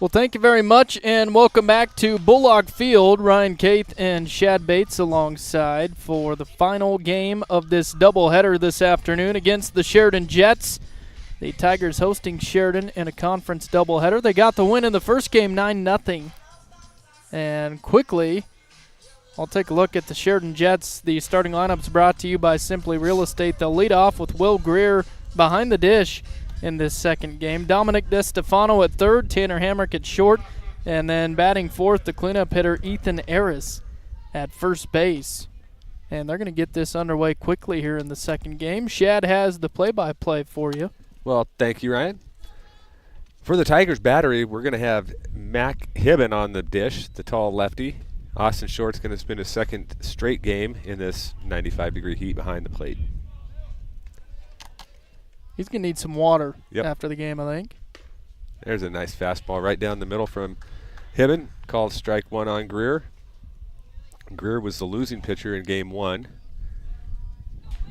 Well, thank you very much, and welcome back to Bullock Field. Ryan Caith and Shad Bates alongside for the final game of this doubleheader this afternoon against the Sheridan Jets. The Tigers hosting Sheridan in a conference doubleheader. They got the win in the first game, 9-0. And quickly, I'll take a look at the Sheridan Jets. The starting lineup's brought to you by Simply Real Estate. They'll lead off with Will Greer behind the dish in this second game. Dominic DeStefano at third, Tanner Hamrick at short, and then batting fourth, the cleanup hitter Ethan Aris at first base. And they're going to get this underway quickly here in the second game. Shad has the play-by-play for you. Well, thank you, Ryan. For the Tigers battery, we're going to have Mac Hibben on the dish, the tall lefty. Austin Short's going to spend his second straight game in this 95-degree heat behind the plate. He's going to need some water after the game, I think. There's a nice fastball right down the middle from Hibben. Called strike one on Greer. Greer was the losing pitcher in game one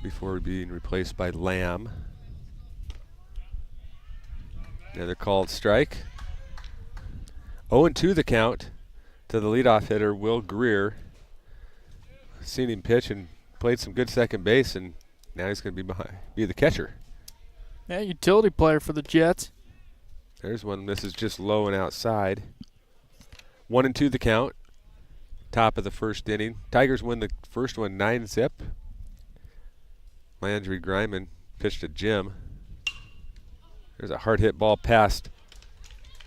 before being replaced by Lamb. Another called strike. 0-2 the count to the leadoff hitter, Will Greer. Seen him pitch and played some good second base, and now he's going to be the catcher. Yeah, utility player for the Jets. There's one. This is just low and outside. 1-2 the count. Top of the first inning. Tigers win the first one 9-0. Landry Griman pitched to Jim. There's a hard hit ball past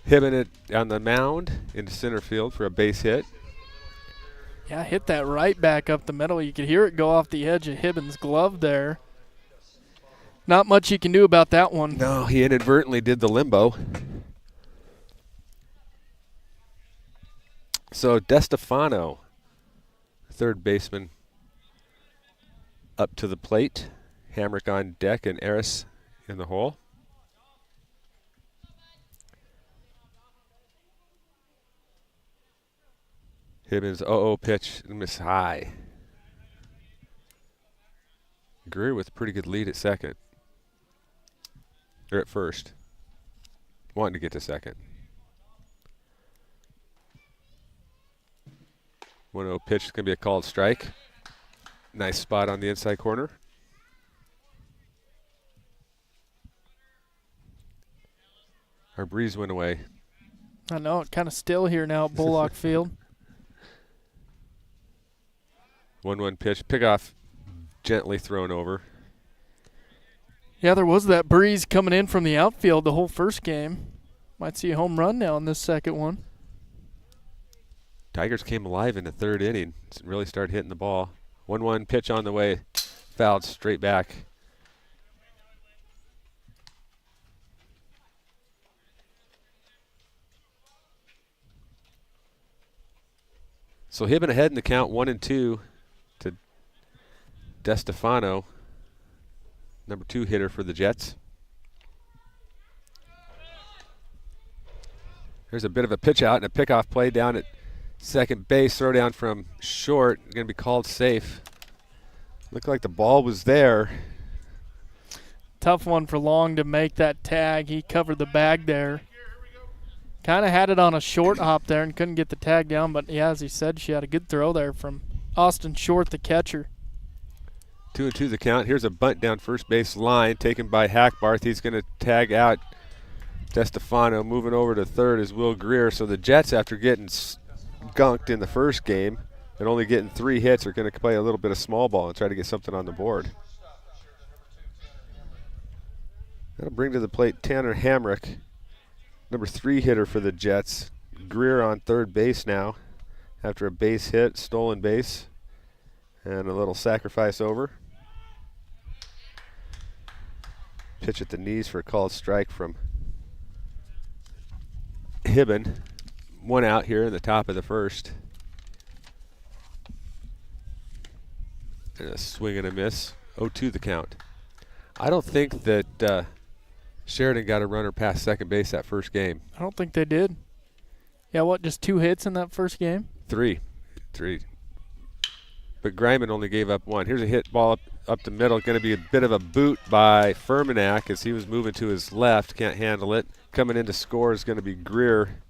Hibben on the mound into center field for a base hit. Yeah, hit that right back up the middle. You could hear it go off the edge of Hibben's glove there. Not much you can do about that one. No, he inadvertently did the limbo. So DeStefano, third baseman, up to the plate. Hamrick on deck and Aris in the hole. Hibben's 0-0 pitch, miss high. Greer with a pretty good lead at second. Or at first. Wanting to get to second. 1-0 pitch is going to be a called strike. Nice spot on the inside corner. Our breeze went away. I know, it's kind of still here now at Bullock Field. 1-1 pitch. Pickoff gently thrown over. Yeah, there was that breeze coming in from the outfield the whole first game. Might see a home run now in this second one. Tigers came alive in the third inning. Really started hitting the ball. 1-1 pitch on the way. Fouled straight back. So Hibben ahead in the count 1-2 to DeStefano. Number 2 hitter for the Jets. There's a bit of a pitch out and a pickoff play down at second base. Throw down from short. Going to be called safe. Looked like the ball was there. Tough one for Long to make that tag. He covered the bag there. Kind of had it on a short hop there and couldn't get the tag down. But, yeah, as he said, she had a good throw there from Austin Short, the catcher. 2-2 the count. Here's a bunt down first base line taken by Hackbarth. He's going to tag out DeStefano. Moving over to third is Will Greer. So the Jets, after getting skunked in the first game and only getting 3 hits, are going to play a little bit of small ball and try to get something on the board. That'll bring to the plate Tanner Hamrick, number 3 hitter for the Jets. Greer on third base now after a base hit, stolen base, and a little sacrifice over. Pitch at the knees for a called strike from Hibben. 1 out here in the top of the first. And a swing and a miss. 0-2 the count. I don't think that Sheridan got a runner past second base that first game. I don't think they did. Yeah, what, just 2 hits in that first game? 3. But Griman only gave up 1. Here's a hit ball up the middle. Going to be a bit of a boot by Furmanak as he was moving to his left. Can't handle it. Coming in to score is going to be Greer.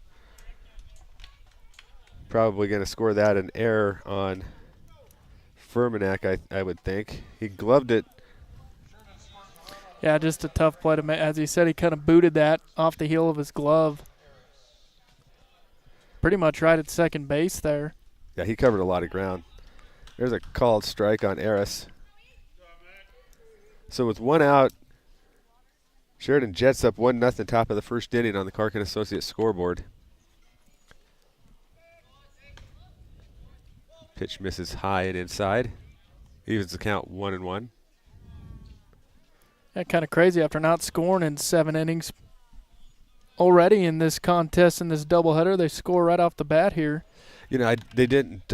probably going to score that an error on Furmanek, I would think. He gloved it. Yeah, just a tough play to make. As he said, he kind of booted that off the heel of his glove. Pretty much right at second base there. Yeah, he covered a lot of ground. There's a called strike on Eris. So with one out, Sheridan Jets up 1-0 top of the first inning on the Clark & Associates scoreboard. Pitch misses high and inside. Evens the count 1-1. Yeah, kind of crazy after not scoring in 7 innings already in this contest, in this doubleheader. They score right off the bat here. You know, they didn't.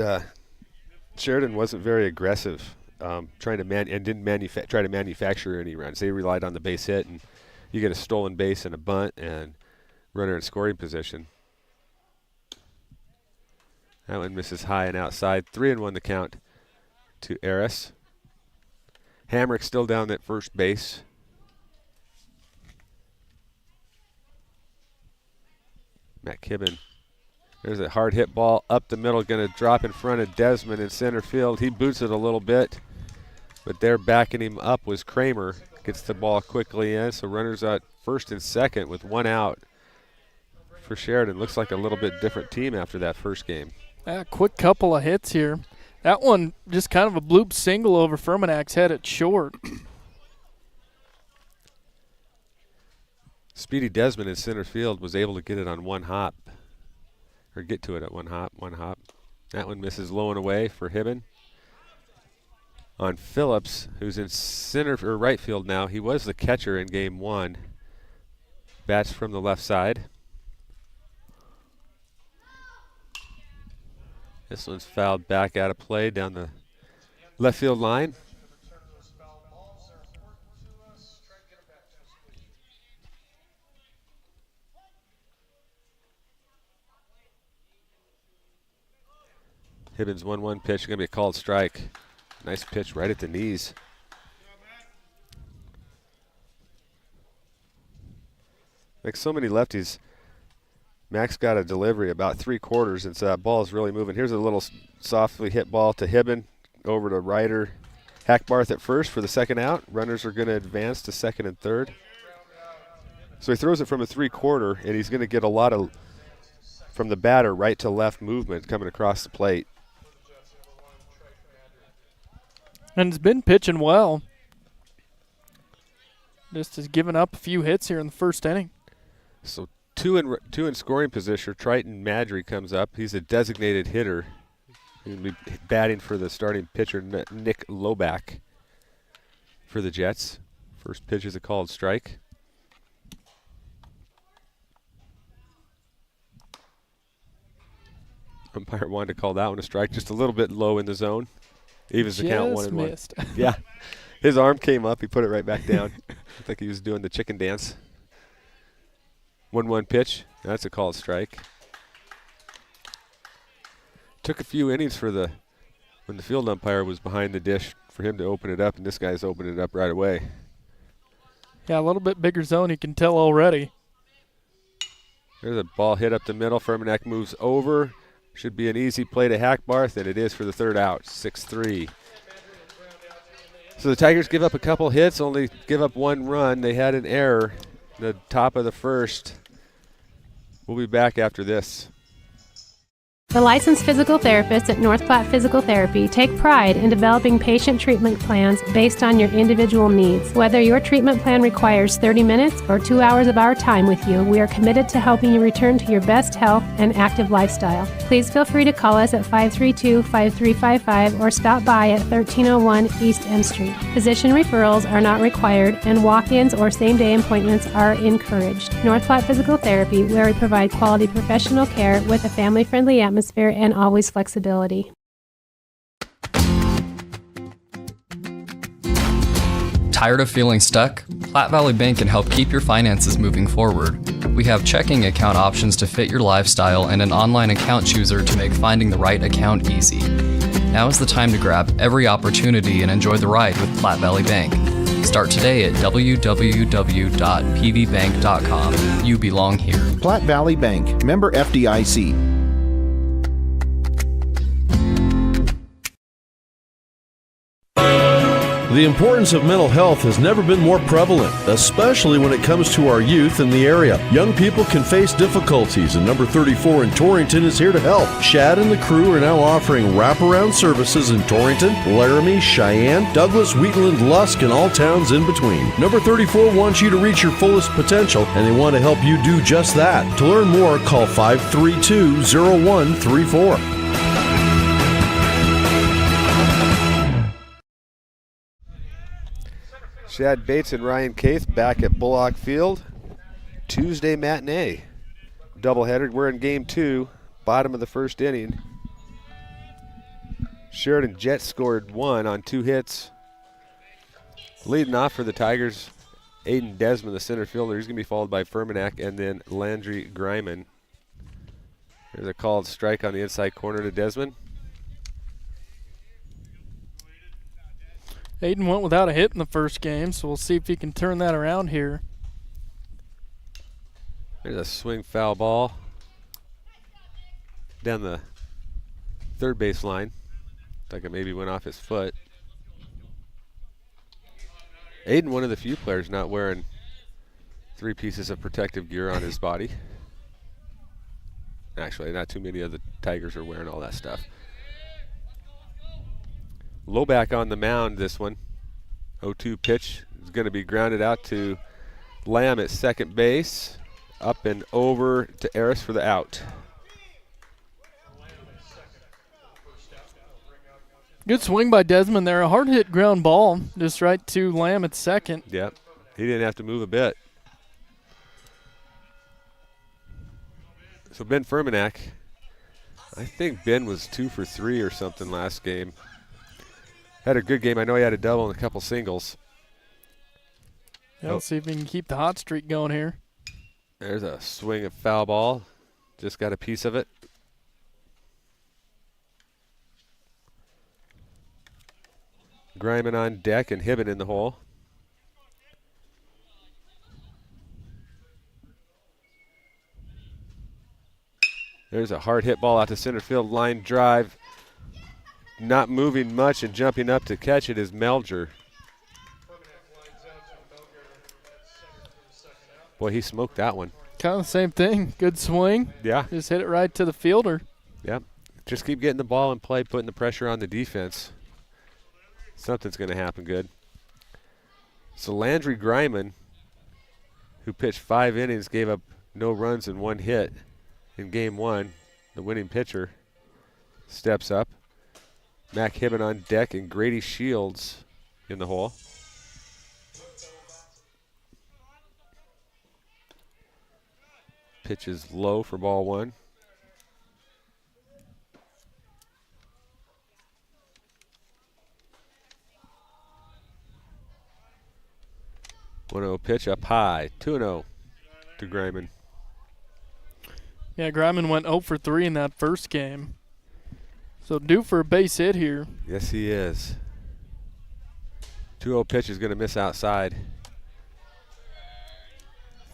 Sheridan wasn't very aggressive, trying to try to manufacture any runs. They relied on the base hit, and you get a stolen base and a bunt and runner in scoring position. That one misses high and outside. 3-1 the count to Eris. Hamrick still down at first base. Matt Kibben. There's a hard hit ball up the middle, going to drop in front of Desmond in center field. He boots it a little bit, but there backing him up was Kramer. Gets the ball quickly in, so runners at first and second with 1 out for Sheridan. Looks like a little bit different team after that first game. Quick couple of hits here. That one just kind of a bloop single over Furmanak's head at short. Speedy Desmond in center field was able to get it on one hop, or get to it at one hop. That one misses low and away for Hibben. On Phillips, who's in center or right field now. He was the catcher in game 1. Bats from the left side. This one's fouled back out of play down the left field line. Hibben's 1-1 pitch, going to be a called strike. Nice pitch right at the knees. Like so many lefties, Max got a delivery about 3/4, and so that ball is really moving. Here's a little softly hit ball to Hibben, over to Ryder. Hackbarth at first for the second out. Runners are going to advance to second and third. So he throws it from a 3/4, and he's going to get a lot of, from the batter, right to left movement coming across the plate. And has been pitching well. Just has given up a few hits here in the first inning. So two in scoring position. Triton Madry comes up. He's a designated hitter. He'll be batting for the starting pitcher, Nick Loback, for the Jets. First pitch is a called strike. Umpire wanted to call that one a strike, just a little bit low in the zone. Evens the count 1-1. Missed. Yeah. His arm came up. He put it right back down. Looked like he was doing the chicken dance. 1-1 pitch. That's a called strike. Took a few innings for when the field umpire was behind the dish for him to open it up, and this guy's opened it up right away. Yeah, a little bit bigger zone, you can tell already. There's a ball hit up the middle. Furmanek moves over. Should be an easy play to Hackbarth, and it is for the third out, 6-3. So the Tigers give up a couple hits, only give up 1 run. They had an error the top of the first. We'll be back after this. The licensed physical therapists at North Platte Physical Therapy take pride in developing patient treatment plans based on your individual needs. Whether your treatment plan requires 30 minutes or 2 hours of our time with you, we are committed to helping you return to your best health and active lifestyle. Please feel free to call us at 532-5355 or stop by at 1301 East M Street. Physician referrals are not required, and walk-ins or same-day appointments are encouraged. North Platte Physical Therapy, where we provide quality professional care with a family-friendly atmosphere and always flexibility. Tired of feeling stuck? Platte Valley Bank can help keep your finances moving forward. We have checking account options to fit your lifestyle and an online account chooser to make finding the right account easy. Now is the time to grab every opportunity and enjoy the ride with Platte Valley Bank. Start today at www.pvbank.com. You belong here. Platte Valley Bank, member FDIC. The importance of mental health has never been more prevalent, especially when it comes to our youth in the area. Young people can face difficulties, and number 34 in Torrington is here to help. Shad and the crew are now offering wraparound services in Torrington, Laramie, Cheyenne, Douglas, Wheatland, Lusk, and all towns in between. Number 34 wants you to reach your fullest potential, and they want to help you do just that. To learn more, call 532-0134. Shad Bates and Ryan Kaith back at Bullock Field. Tuesday matinee. Doubleheader. We're in game 2, bottom of the first inning. Sheridan Jets scored 1 on 2 hits. Leading off for the Tigers, Aiden Desmond, the center fielder. He's going to be followed by Furmanak and then Landry Griman. There's a called strike on the inside corner to Desmond. Aiden went without a hit in the first game, so we'll see if he can turn that around here. There's a swing foul ball down the third base line. Like it maybe went off his foot. Aiden, one of the few players not wearing 3 pieces of protective gear on his body. Actually, not too many of the Tigers are wearing all that stuff. Lowback on the mound, this one. 0-2 pitch is going to be grounded out to Lamb at second base. Up and over to Eris for the out. Good swing by Desmond there. A hard hit ground ball just right to Lamb at second. Yep. He didn't have to move a bit. So Ben Furmanak, I think Ben was 2 for 3 or something last game. Had a good game. I know he had a double and a couple singles. Yeah, let's see if he can keep the hot streak going here. There's a swing of foul ball. Just got a piece of it. Griman on deck and Hibben in the hole. There's a hard hit ball out to center field. Line drive. Not moving much and jumping up to catch it is Melger. Boy, he smoked that one. Kind of the same thing. Good swing. Yeah. Just hit it right to the fielder. Yep. Just keep getting the ball in play, putting the pressure on the defense. Something's going to happen good. So Landry Griman, who pitched 5 innings, gave up no runs and 1 hit in game 1. The winning pitcher steps up. Mac Hibben on deck and Grady Shields in the hole. Pitch is low for ball 1. One-0 pitch up high. 2-0 to Griman. Yeah, Griman went 0 for 3 in that first game. So due for a base hit here. Yes, he is. 2-0 pitch is going to miss outside.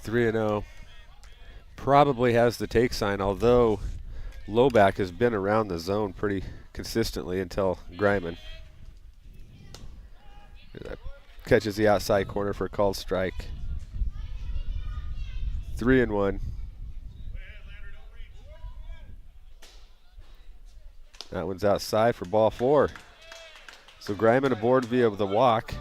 3-0. Probably has the take sign, although Lowback has been around the zone pretty consistently until Griman. Catches the outside corner for a called strike. 3-1. That one's outside for ball 4. So Griman aboard via the walk.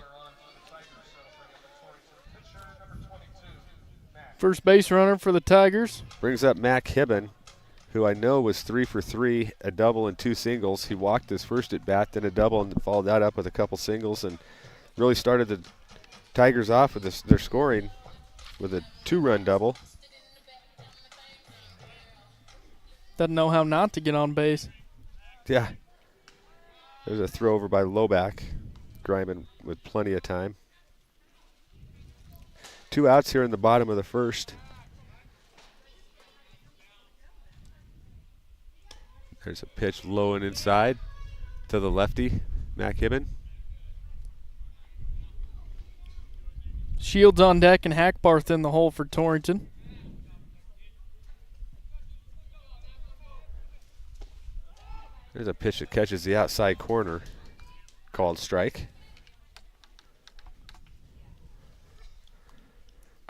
First base runner for the Tigers. Brings up Mac Hibben, who I know was 3 for 3, a double and 2 singles. He walked his first at bat, then a double, and followed that up with a couple singles, and really started the Tigers off with their scoring with a 2-run double. Doesn't know how not to get on base. Yeah. There's a throw over by Lowback. Griman with plenty of time. 2 outs here in the bottom of the first. There's a pitch low and inside to the lefty, Mac Hibben. Shields on deck and Hackbarth in the hole for Torrington. There's a pitch that catches the outside corner, called strike.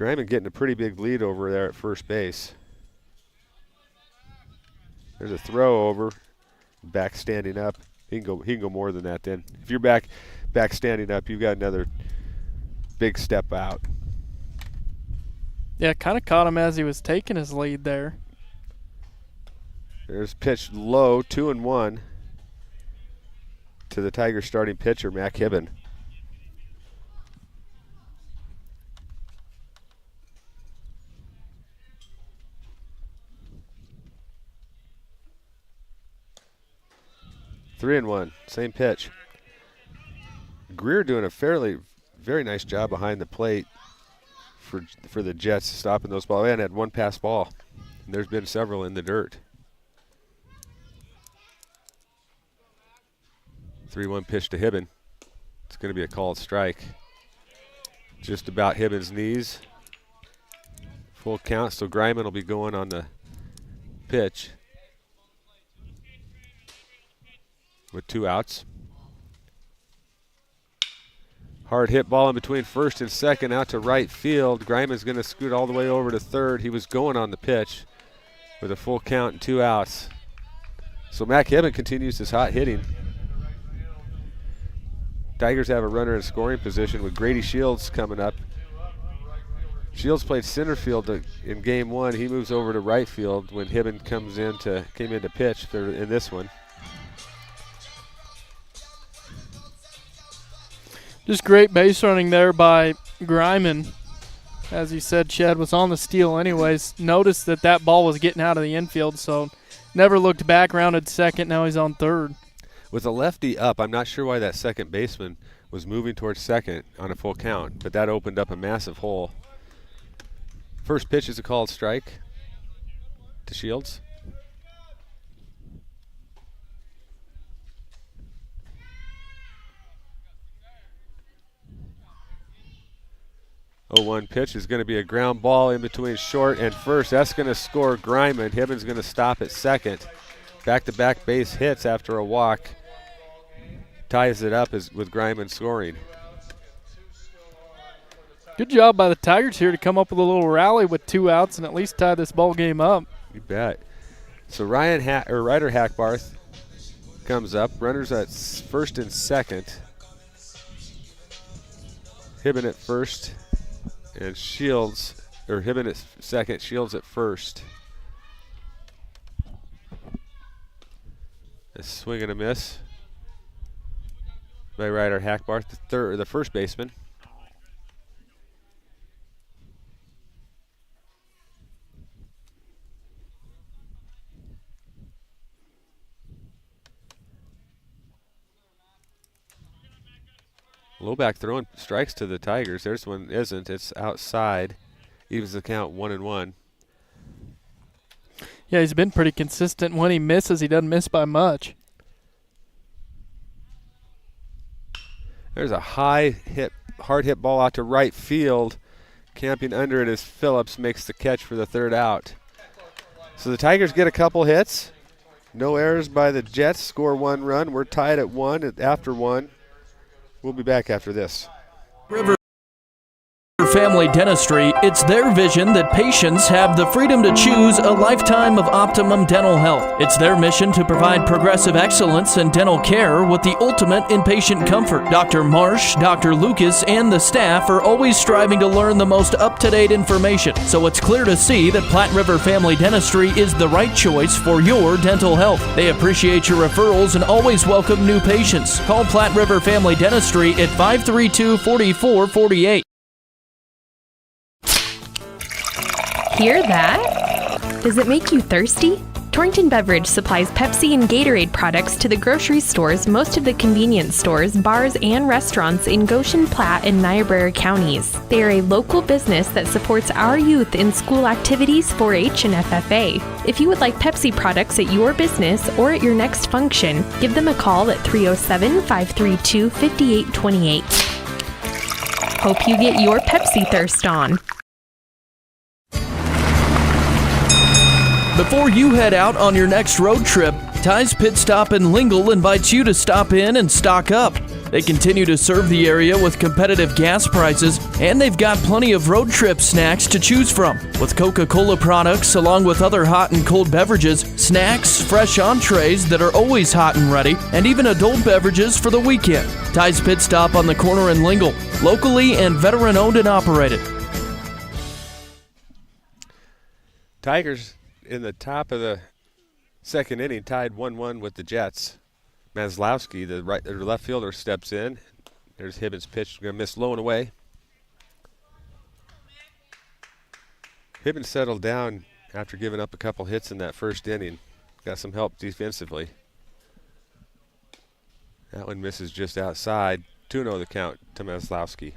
Griman getting a pretty big lead over there at first base. There's a throw over. Back standing up. He can go more than that then. If you're back standing up, you've got another big step out. Yeah, kind of caught him as he was taking his lead there. There's pitch low, 2-1 to the Tigers starting pitcher, Mac Hibben. Three and one, same pitch. Greer doing a very nice job behind the plate for the Jets, stopping those balls. We hadn't had one pass ball, and there's been several in the dirt. 3-1 pitch to Hibben. It's going to be a called strike. Just about Hibben's knees. Full count, so Griman will be going on the pitch with 2 outs. Hard hit ball in between first and second out to right field. Griman's going to scoot all the way over to third. He was going on the pitch with a full count and 2 outs. So Mac Hibben continues his hot hitting. Tigers have a runner in scoring position with Grady Shields coming up. Shields played center field in game 1. He moves over to right field when Hibben came in to pitch in this one. Just great base running there by Griman. As you said, Shed was on the steal anyways. Noticed that ball was getting out of the infield, so never looked back, rounded second. Now he's on third. With a lefty up, I'm not sure why that second baseman was moving towards second on a full count, but that opened up a massive hole. First pitch is a called strike to Shields. Oh, 1 pitch is going to be a ground ball in between short and first. That's going to score Griman. Hibben's going to stop at second. Back-to-back base hits after a walk. Ties it up with Griman scoring. Good job by the Tigers here to come up with a little rally with 2 outs and at least tie this ball game up. You bet. So Ryder Hackbarth comes up. Runners at first and second. Hibben at first. And Hibben at second, Shields at first. A swing and a miss by Ryder Hackbarth, the first baseman. Lowback throwing strikes to the Tigers. There's one isn't. It's outside. Evens the count 1-1. Yeah, he's been pretty consistent. When he misses, he doesn't miss by much. There's a hard hit ball out to right field. Camping under it as Phillips makes the catch for the third out. So the Tigers get a couple hits. No errors by the Jets. Score 1 run. We're tied at 1 after 1. We'll be back after this. River Family Dentistry, it's their vision that patients have the freedom to choose a lifetime of optimum dental health. It's their mission to provide progressive excellence in dental care with the ultimate in patient comfort. Dr. Marsh, Dr. Lucas, and the staff are always striving to learn the most up-to-date information, so it's clear to see that Platte River Family Dentistry is the right choice for your dental health. They appreciate your referrals and always welcome new patients. Call Platte River Family Dentistry at 532-4448. Hear that? Does it make you thirsty? Torrington Beverage supplies Pepsi and Gatorade products to the grocery stores, most of the convenience stores, bars, and restaurants in Goshen, Platte, and Niobrara counties. They are a local business that supports our youth in school activities, 4-H, and FFA. If you would like Pepsi products at your business or at your next function, give them a call at 307-532-5828. Hope you get your Pepsi thirst on. Before you head out on your next road trip, Ty's Pit Stop in Lingle invites you to stop in and stock up. They continue to serve the area with competitive gas prices, and they've got plenty of road trip snacks to choose from. With Coca-Cola products along with other hot and cold beverages, snacks, fresh entrees that are always hot and ready, and even adult beverages for the weekend. Ty's Pit Stop on the corner in Lingle, locally and veteran owned and operated. Tigers in the top of the second inning tied 1-1 with the Jets. Maslowski, the left fielder, steps in. There's Hibbins' pitch, going to miss low and away. Hibbins settled down after giving up a couple hits in that first inning. Got some help defensively. That one misses just outside. 2-0 the count to Maslowski.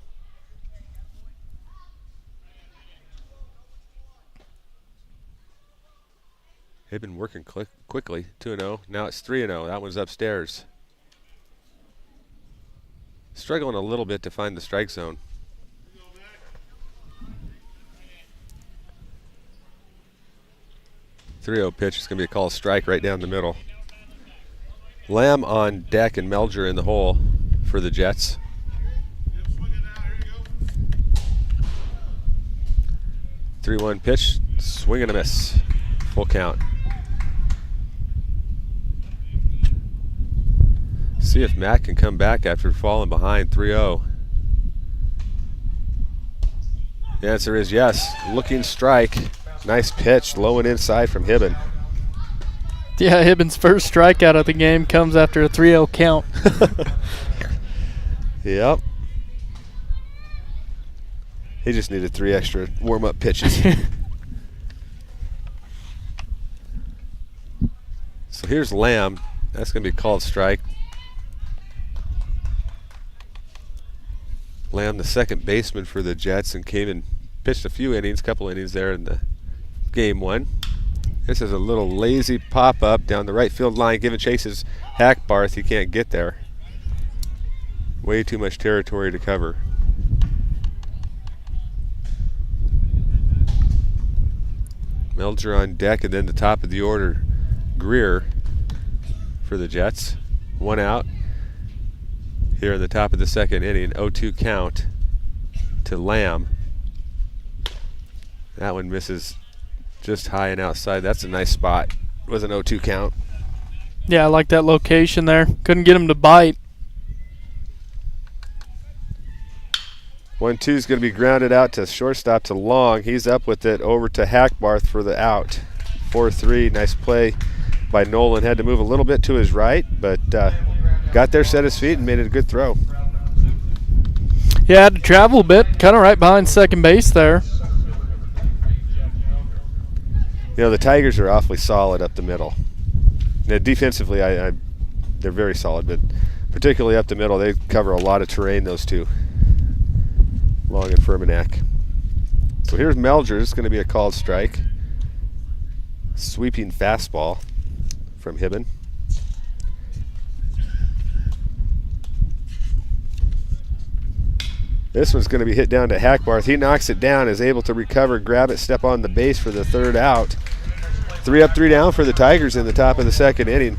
They've been working quickly. 2-0. Now it's 3-0. That one's upstairs. Struggling a little bit to find the strike zone. .30 pitch is going to be a called strike right down the middle. Lamb on deck and Melger in the hole for the Jets. .31 pitch, swing and a miss. Full count. See if Matt can come back after falling behind 3-0. The answer is yes. Looking strike. Nice pitch, low and inside from Hibben. Yeah, Hibben's first strikeout of the game comes after a 3-0 count. Yep. He just needed 3 extra warm-up pitches. So here's Lamb. That's going to be a called strike. Lamb, the second baseman for the Jets, and came and pitched a few innings, couple innings there in the game one. This is a little lazy pop-up down the right field line, giving chases Hackbarth. He can't get there. Way too much territory to cover. Melger on deck, and then the top of the order, Greer for the Jets. 1 out here in the top of the second inning. 0-2 count to Lamb. That one misses just high and outside. That's a nice spot. It was an 0-2 count. Yeah, I like that location there. Couldn't get him to bite. 1-2 is going to be grounded out to shortstop to Long. He's up with it over to Hackbarth for the out. 4-3. Nice play by Nolan. Had to move a little bit to his right, but got there, set his feet, and made it a good throw. Yeah, had to travel a bit, kind of right behind second base there. You know, the Tigers are awfully solid up the middle. Now, defensively, they're very solid, but particularly up the middle, they cover a lot of terrain, those two, Long and Furmanek. So here's Melger. It's going to be a called strike. Sweeping fastball from Hibben. This one's going to be hit down to Hackbarth. He knocks it down, is able to recover, grab it, step on the base for the third out. 3 up, 3 down for the Tigers in the top of the second inning.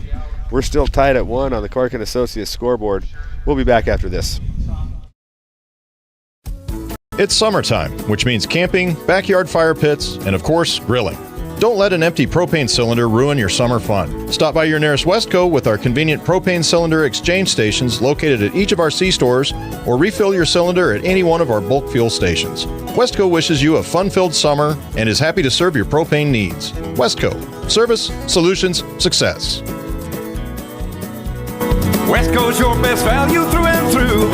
We're still tied at 1 on the Clark & Associates scoreboard. We'll be back after this. It's summertime, which means camping, backyard fire pits, and of course, grilling. Don't let an empty propane cylinder ruin your summer fun. Stop by your nearest Westco with our convenient propane cylinder exchange stations located at each of our C-stores, or refill your cylinder at any one of our bulk fuel stations. Westco wishes you a fun-filled summer and is happy to serve your propane needs. Westco. Service, solutions, success. Westco's your best value through and through.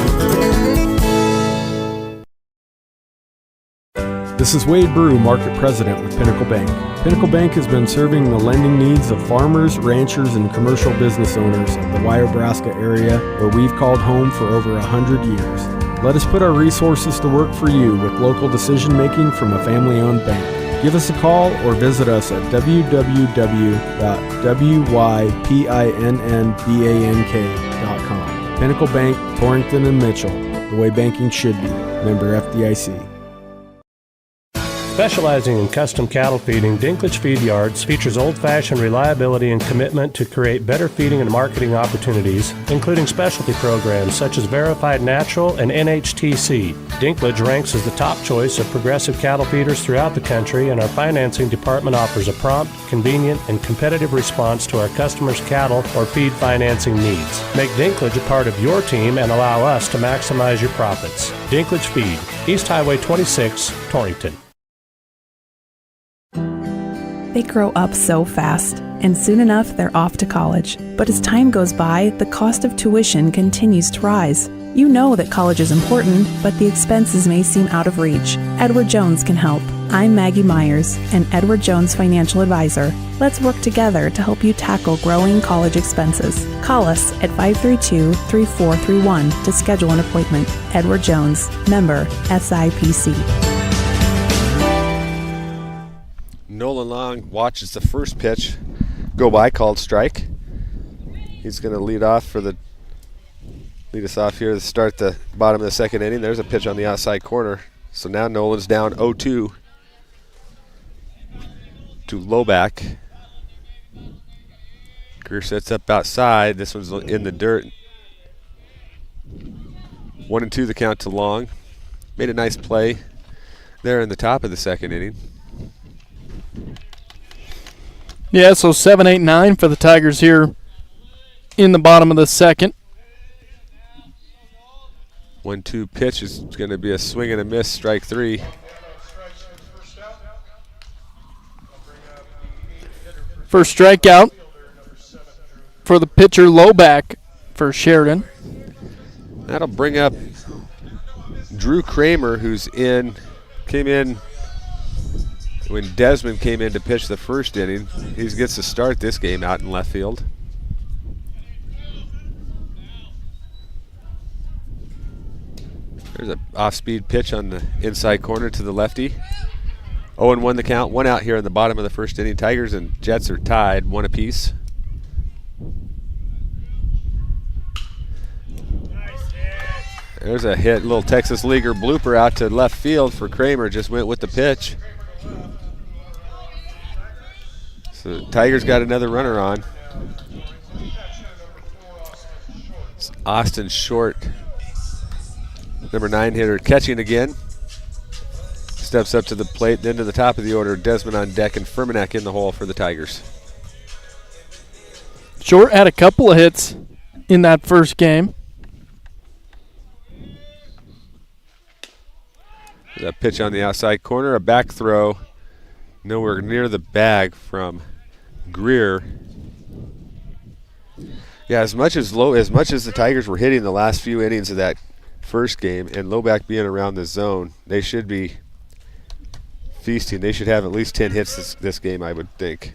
This is Wade Brew, Market President with Pinnacle Bank. Pinnacle Bank has been serving the lending needs of farmers, ranchers, and commercial business owners of the Wyobraska area, where we've called home for over 100 years. Let us put our resources to work for you with local decision-making from a family-owned bank. Give us a call or visit us at www.wypinnbank.com. Pinnacle Bank, Torrington and Mitchell, the way banking should be. Member FDIC. Specializing in custom cattle feeding, Dinklage Feed Yards features old-fashioned reliability and commitment to create better feeding and marketing opportunities, including specialty programs such as Verified Natural and NHTC. Dinklage ranks as the top choice of progressive cattle feeders throughout the country, and our financing department offers a prompt, convenient, and competitive response to our customers' cattle or feed financing needs. Make Dinklage a part of your team and allow us to maximize your profits. Dinklage Feed, East Highway 26, Torrington. They grow up so fast, and soon enough they're off to college. But as time goes by, the cost of tuition continues to rise. You know that college is important, but the expenses may seem out of reach. Edward Jones can help. I'm Maggie Myers, an Edward Jones financial advisor. Let's work together to help you tackle growing college expenses. Call us at 532-3431 to schedule an appointment. Edward Jones, member SIPC. Nolan Long watches the first pitch go by, called strike. He's going to lead us off here to start the bottom of the second inning. There's a pitch on the outside corner. So now Nolan's down 0-2 to Lowback. Greer sets up outside. This one's in the dirt. 1-2 the count to Long. Made a nice play there in the top of the second inning. Yeah, so 7, 8, 9 for the Tigers here in the bottom of the second. 1-2 pitch is going to be a swing and a miss, strike 3. First strikeout for the pitcher Lowback for Sheridan. That'll bring up Drew Kramer, came in when Desmond came in to pitch the first inning. He gets to start this game out in left field. There's an off-speed pitch on the inside corner to the lefty. 0-1 the count, 1 out here in the bottom of the first inning. Tigers and Jets are tied, 1 apiece. There's a hit, little Texas Leaguer blooper out to left field for Kramer, just went with the pitch. So the Tigers got another runner on. It's Austin Short, number 9 hitter, catching again. Steps up to the plate, then to the top of the order. Desmond on deck and Furmanek in the hole for the Tigers. Short had a couple of hits in that first game. There's a pitch on the outside corner, a back throw, nowhere near the bag from Greer. Yeah, as much as the Tigers were hitting the last few innings of that first game and Lowback being around the zone, they should be feasting. They should have at least 10 hits this game, I would think.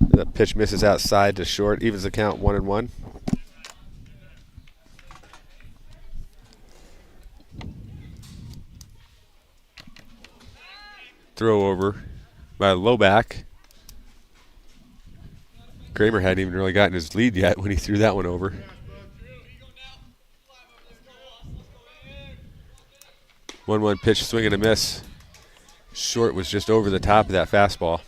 The pitch misses outside to Short, evens the count 1-1. Throw over by Lowback. Kramer hadn't even really gotten his lead yet when he threw that one over. One pitch, swing and a miss. Short was just over the top of that fastball.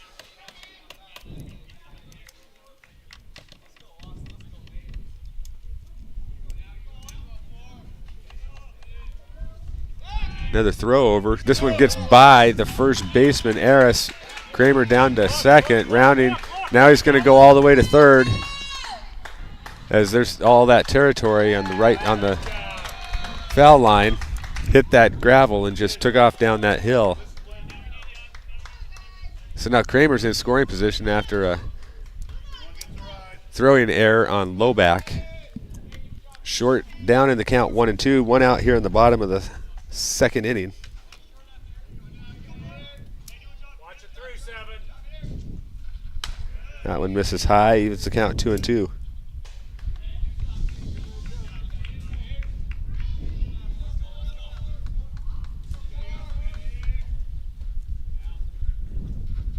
Another throw over. This one gets by the first baseman, Aris. Kramer down to second, rounding. Now he's going to go all the way to third, as there's all that territory on the right, on the foul line. Hit that gravel and just took off down that hill. So now Kramer's in scoring position after a throwing error on Lowback. Short down in the count, 1-2. 1 out here in the bottom of the second inning. That one misses high, evens the count 2-2.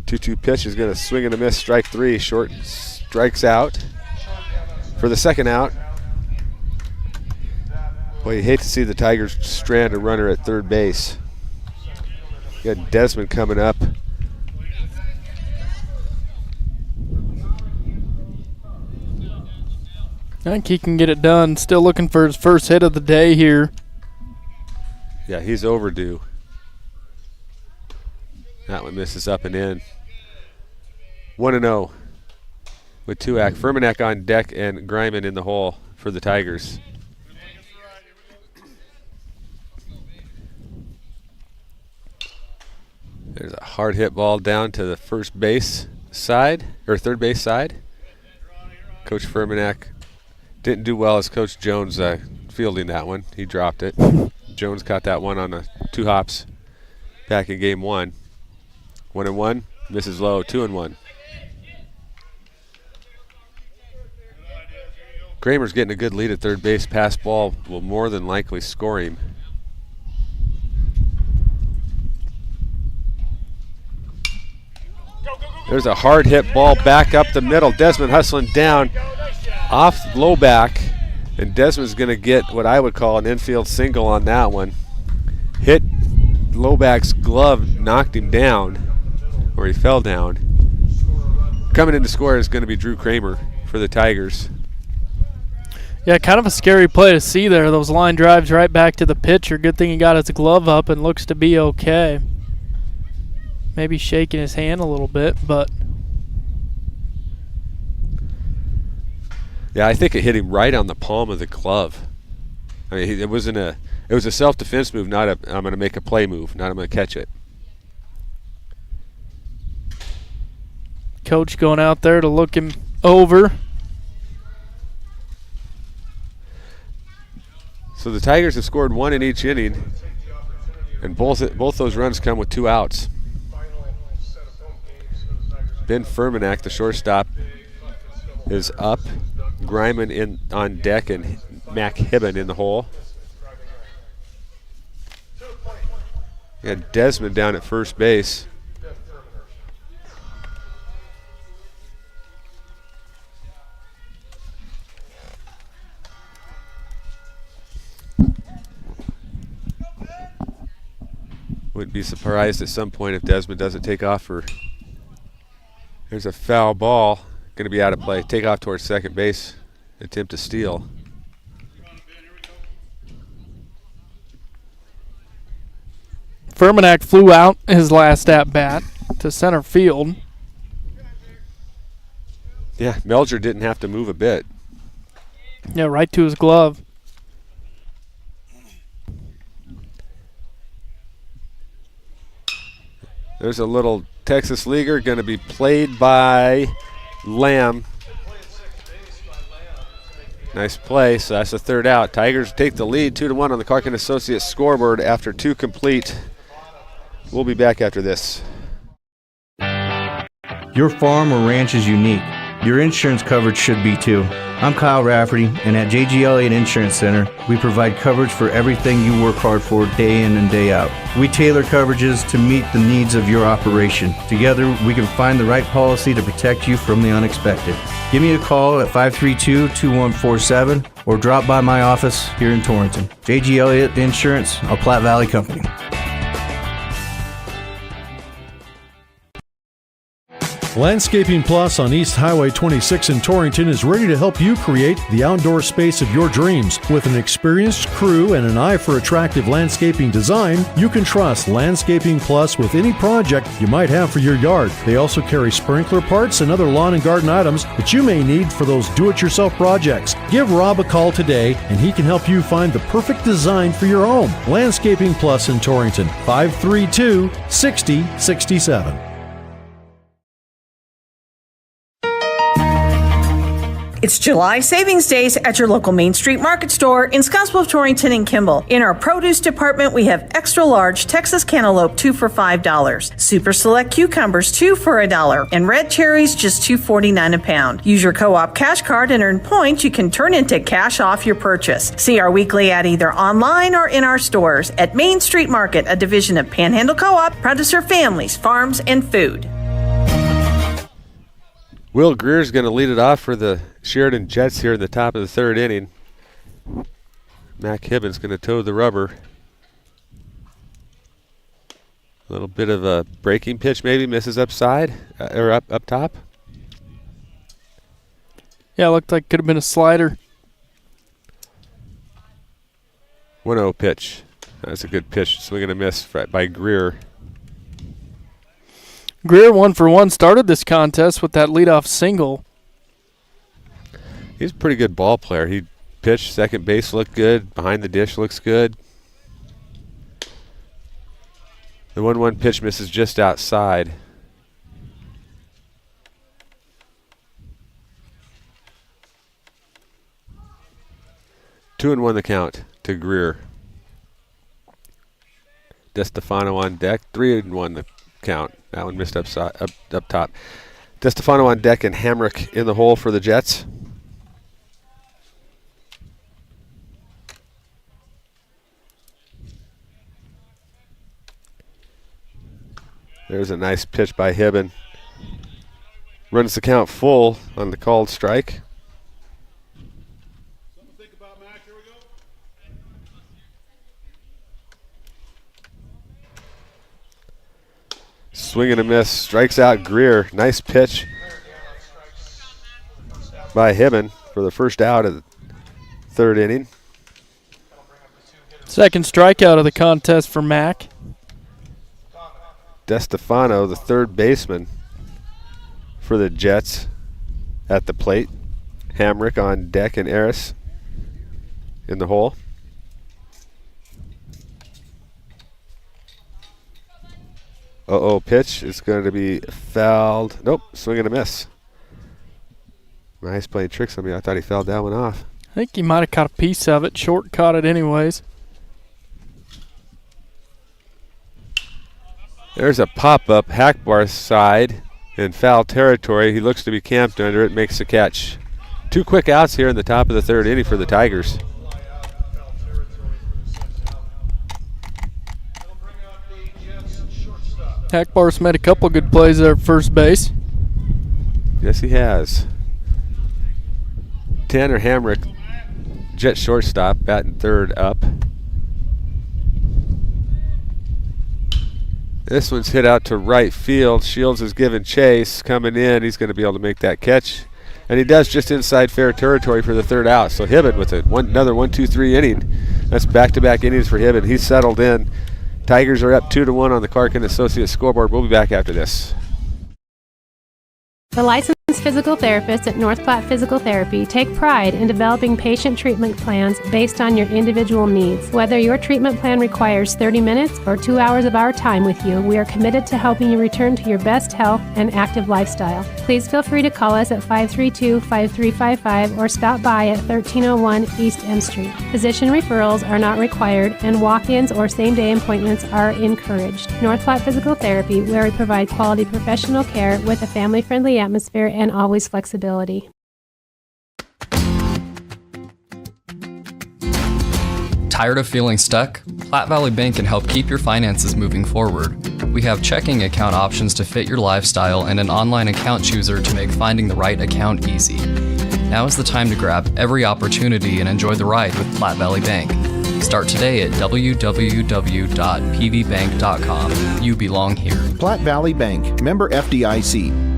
Two pitch is going to swing and a miss, strike 3. Short strikes out for the second out. Boy, you hate to see the Tigers strand a runner at third base. Got Desmond coming up. I think he can get it done. Still looking for his first hit of the day here. Yeah, he's overdue. That one misses up and in. 1-0 with Tuak. Furmanek on deck and Greiman in the hole for the Tigers. There's a hard hit ball down to the first base side, or third base side. Coach Furmanek didn't do well as Coach Jones fielding that one. He dropped it. Jones caught that one on 2 hops back in game 1. 1-1, misses low, 2-1. Kramer's getting a good lead at third base. Pass ball will more than likely score him. There's a hard hit ball back up the middle. Desmond hustling down off low back, and Desmond's going to get what I would call an infield single on that one. Hit low back's glove, knocked him down, or he fell down. Coming in to score is going to be Drew Kramer for the Tigers. Yeah, kind of a scary play to see there. Those line drives right back to the pitcher. Good thing he got his glove up and looks to be okay. Maybe shaking his hand a little bit, but yeah, I think it hit him right on the palm of the glove. I mean, it was a self-defense move, not a I'm going to make a play move, not I'm going to catch it. Coach going out there to look him over. So the Tigers have scored 1 in each inning, and both those runs come with 2 outs. Ben Furmanek, the shortstop, is up. Greiman on deck and Mac Hibben in the hole. You got Desmond down at first base. Wouldn't be surprised at some point if Desmond doesn't take off for. There's a foul ball. Going to be out of play. Take off towards second base. Attempt to steal. Furmanek flew out his last at-bat to center field. Yeah, Melger didn't have to move a bit. Yeah, right to his glove. There's a little Texas leaguer going to be played by Lamb. Nice play, so that's the third out. Tigers take the lead 2-1 on the Clark & Associates scoreboard after 2 complete. We'll be back after this. Your farm or ranch is unique. Your insurance coverage should be too. I'm Kyle Rafferty, and at J.G. Elliott Insurance Center, we provide coverage for everything you work hard for day in and day out. We tailor coverages to meet the needs of your operation. Together, we can find the right policy to protect you from the unexpected. Give me a call at 532-2147 or drop by my office here in Torrington. J.G. Elliott Insurance, a Platte Valley company. Landscaping Plus on East Highway 26 in Torrington is ready to help you create the outdoor space of your dreams. With an experienced crew and an eye for attractive landscaping design, you can trust Landscaping Plus with any project you might have for your yard. They also carry sprinkler parts and other lawn and garden items that you may need for those do-it-yourself projects. Give Rob a call today and he can help you find the perfect design for your home. Landscaping Plus in Torrington, 532-6067. It's July Savings Days at your local Main Street Market store in Scottsbluff, Torrington, and Kimball. In our produce department, we have extra large Texas cantaloupe 2 for $5, super select cucumbers 2 for $1, and red cherries just $2.49 a pound. Use your co-op cash card and earn points you can turn into cash off your purchase. See our weekly ad either online or in our stores at Main Street Market, a division of Panhandle Co-op, proud to serve families, farms, and food. Will Greer's going to lead it off for the Sheridan Jets here in the top of the third inning. Mac Hibben's going to toe the rubber. A little bit of a breaking pitch, maybe misses upside or up top. Yeah, looked like could have been a slider. 1-0 pitch. That's a good pitch. Swing and a miss by Greer. Greer 1-for-1 started this contest with that leadoff single. He's a pretty good ball player. He pitched, second base looked good, behind the dish looks good. The 1-1 pitch misses just outside. Two and 1 the count to Greer. DeStefano on deck. 3-1 the count. That one missed up top. DeStefano on deck and Hamrick in the hole for the Jets. There's a nice pitch by Hibben. Runs the count full on the called strike. Swing and a miss. Strikes out Greer. Nice pitch by Hibben for the first out of the third inning. Second strikeout of the contest for Mack. DeStefano, the third baseman for the Jets, at the plate. Hamrick on deck and Eris in the hole. Pitch is going to be fouled. Nope, swing and a miss. Nice playing tricks on me. I thought he fouled that one off. I think he might have caught a piece of it. Short caught it anyways. There's a pop-up, Hackbar's side in foul territory. He looks to be camped under it, makes the catch. Two quick outs here in the top of the third inning for the Tigers. Hackbar's made a couple good plays there at first base. Yes, he has. Tanner Hamrick, Jet shortstop, batting third up. This one's hit out to right field. Shields is giving chase. Coming in, he's going to be able to make that catch. And he does just inside fair territory for the third out. So Hibben with another 1-2-3 inning. That's back-to-back innings for Hibben. He's settled in. Tigers are up 2-1 on the Clark and Associates scoreboard. We'll be back after this. The licensed physical therapists at North Platte Physical Therapy take pride in developing patient treatment plans based on your individual needs. Whether your treatment plan requires 30 minutes or 2 hours of our time with you, we are committed to helping you return to your best health and active lifestyle. Please feel free to call us at 532-5355 or stop by at 1301 East M Street. Physician referrals are not required and walk-ins or same-day appointments are encouraged. North Platte Physical Therapy, where we provide quality professional care with a family-friendly atmosphere and always flexibility. Tired of feeling stuck? Platte Valley Bank can help keep your finances moving forward. We have checking account options to fit your lifestyle and an online account chooser to make finding the right account easy. Now is the time to grab every opportunity and enjoy the ride with Platte Valley Bank. Start today at www.pvbank.com. You belong here. Platte Valley Bank, member FDIC.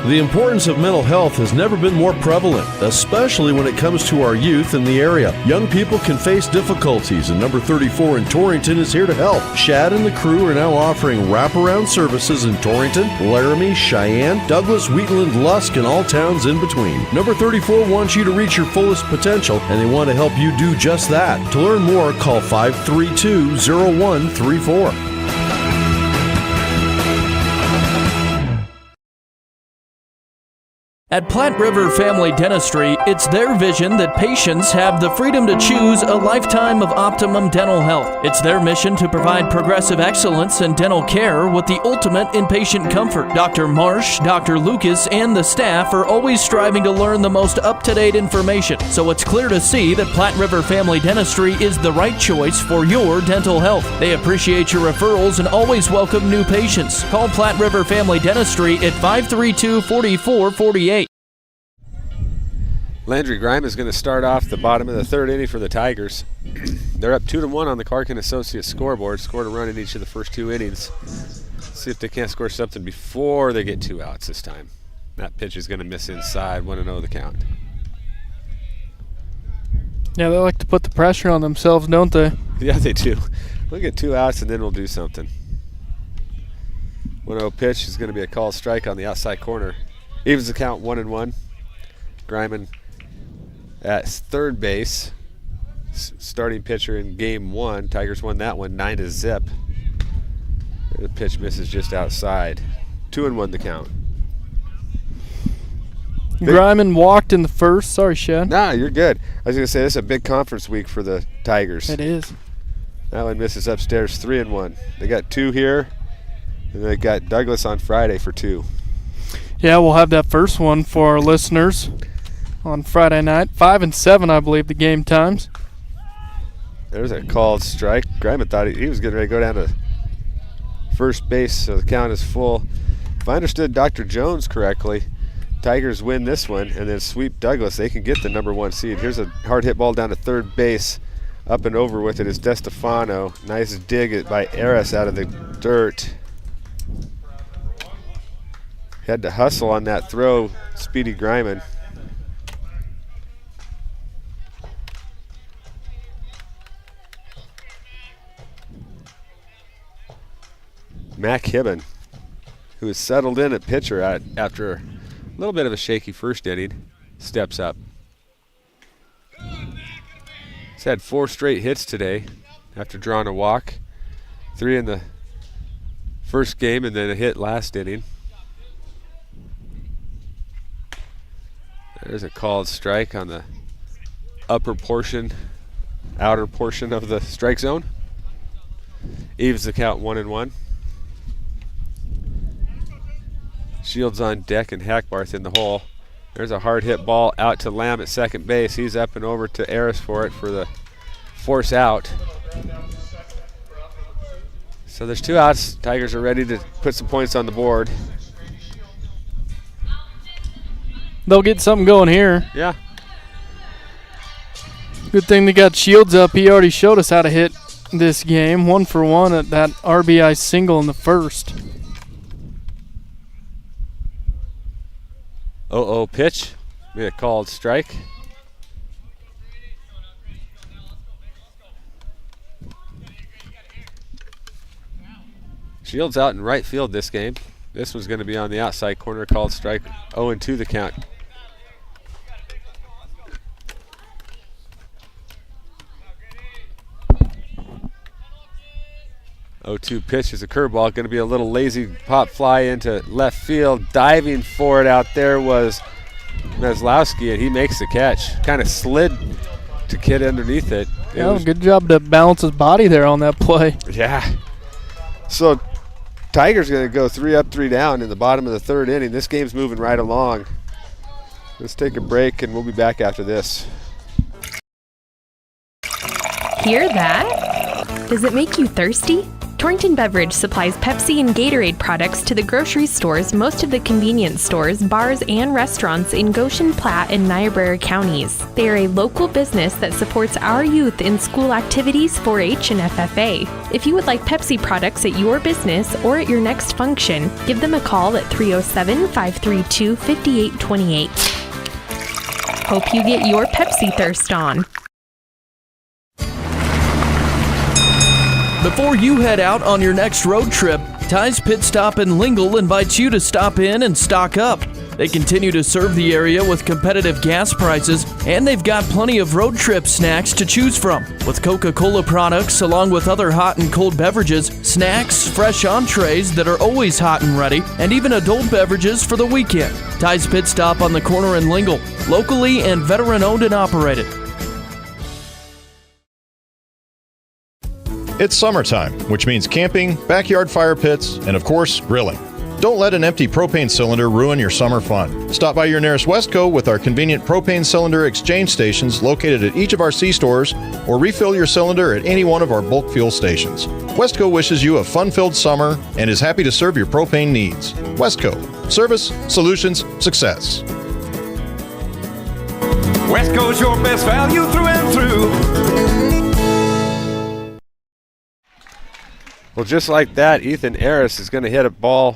The importance of mental health has never been more prevalent, especially when it comes to our youth in the area. Young people can face difficulties, and number 34 in Torrington is here to help. Shad and the crew are now offering wraparound services in Torrington, Laramie, Cheyenne, Douglas, Wheatland, Lusk, and all towns in between. Number 34 wants you to reach your fullest potential, and they want to help you do just that. To learn more, call 532-0134. At Platte River Family Dentistry, it's their vision that patients have the freedom to choose a lifetime of optimum dental health. It's their mission to provide progressive excellence in dental care with the ultimate in patient comfort. Dr. Marsh, Dr. Lucas, and the staff are always striving to learn the most up-to-date information, so it's clear to see that Platte River Family Dentistry is the right choice for your dental health. They appreciate your referrals and always welcome new patients. Call Platte River Family Dentistry at 532-4448. Landry Grime is going to start off the bottom of the third inning for the Tigers. They're up 2-1 on the Clarkin Associates scoreboard. Scored a run in each of the first 2 innings. See if they can't score something before they get 2 outs this time. That pitch is going to miss inside. 1-0 the count. Yeah, they like to put the pressure on themselves, don't they? Yeah, they do. We'll get 2 outs and then we'll do something. 1-0 pitch is going to be a called strike on the outside corner. Evens the count 1-1. Griman at third base. Starting pitcher in game 1. Tigers won that one 9-0. The pitch misses just outside. 2-1 the count. Griman walked in the first. Sorry, Shad. Nah, you're good. I was going to say, this is a big conference week for the Tigers. It is. That one misses upstairs 3-1. They got 2 here, and they got Douglas on Friday for 2. Yeah, we'll have that first one for our listeners on Friday night. 5 and 7, I believe, the game times. There's a called strike. Griman thought he was getting ready to go down to first base, so the count is full. If I understood Dr. Jones correctly, Tigers win this one and then sweep Douglas. They can get the number 1 seed. Here's a hard hit ball down to third base. Up and over with it is DeStefano. Nice dig by Aris out of the dirt. Had to hustle on that throw, Speedy Griman. Mac Hibben, who is settled in at pitcher after a little bit of a shaky first inning, steps up. He's had 4 straight hits today after drawing a walk. 3 in the first game and then a hit last inning. There's a called strike on the outer portion of the strike zone. Evens the count 1-1. Shields on deck and Hackbarth in the hole. There's a hard hit ball out to Lamb at second base. He's up and over to Aris for it for the force out. So there's 2 outs. Tigers are ready to put some points on the board. They'll get something going here. Yeah. Good thing they got Shields up. He already showed us how to hit this game. 1 for 1 at that RBI single in the first. 0-0 pitch. We had a called strike. Shields out in right field this game. This one's going to be on the outside corner, called strike. 0-2 the count. 0-2 pitch is a curveball. Going to be a little lazy pop fly into left field. Diving for it out there was Meslowski, and he makes the catch. Kind of slid to get underneath it. Yeah, good job to balance his body there on that play. Yeah. So Tigers going to go 3 up, 3 down in the bottom of the third inning. This game's moving right along. Let's take a break, and we'll be back after this. Hear that? Does it make you thirsty? Torrington Beverage supplies Pepsi and Gatorade products to the grocery stores, most of the convenience stores, bars, and restaurants in Goshen, Platte, and Niobrara counties. They are a local business that supports our youth in school activities, 4-H, and FFA. If you would like Pepsi products at your business or at your next function, give them a call at 307-532-5828. Hope you get your Pepsi thirst on. Before you head out on your next road trip, Ty's Pit Stop in Lingle invites you to stop in and stock up. They continue to serve the area with competitive gas prices, and they've got plenty of road trip snacks to choose from. With Coca-Cola products, along with other hot and cold beverages, snacks, fresh entrees that are always hot and ready, and even adult beverages for the weekend. Ty's Pit Stop on the corner in Lingle, locally and veteran-owned and operated. It's summertime, which means camping, backyard fire pits, and of course, grilling. Don't let an empty propane cylinder ruin your summer fun. Stop by your nearest Westco with our convenient propane cylinder exchange stations located at each of our C-stores, or refill your cylinder at any one of our bulk fuel stations. Westco wishes you a fun-filled summer and is happy to serve your propane needs. Westco. Service, solutions, success. Wesco's your best value through and through. Well, just like that, Ethan Harris is going to hit a ball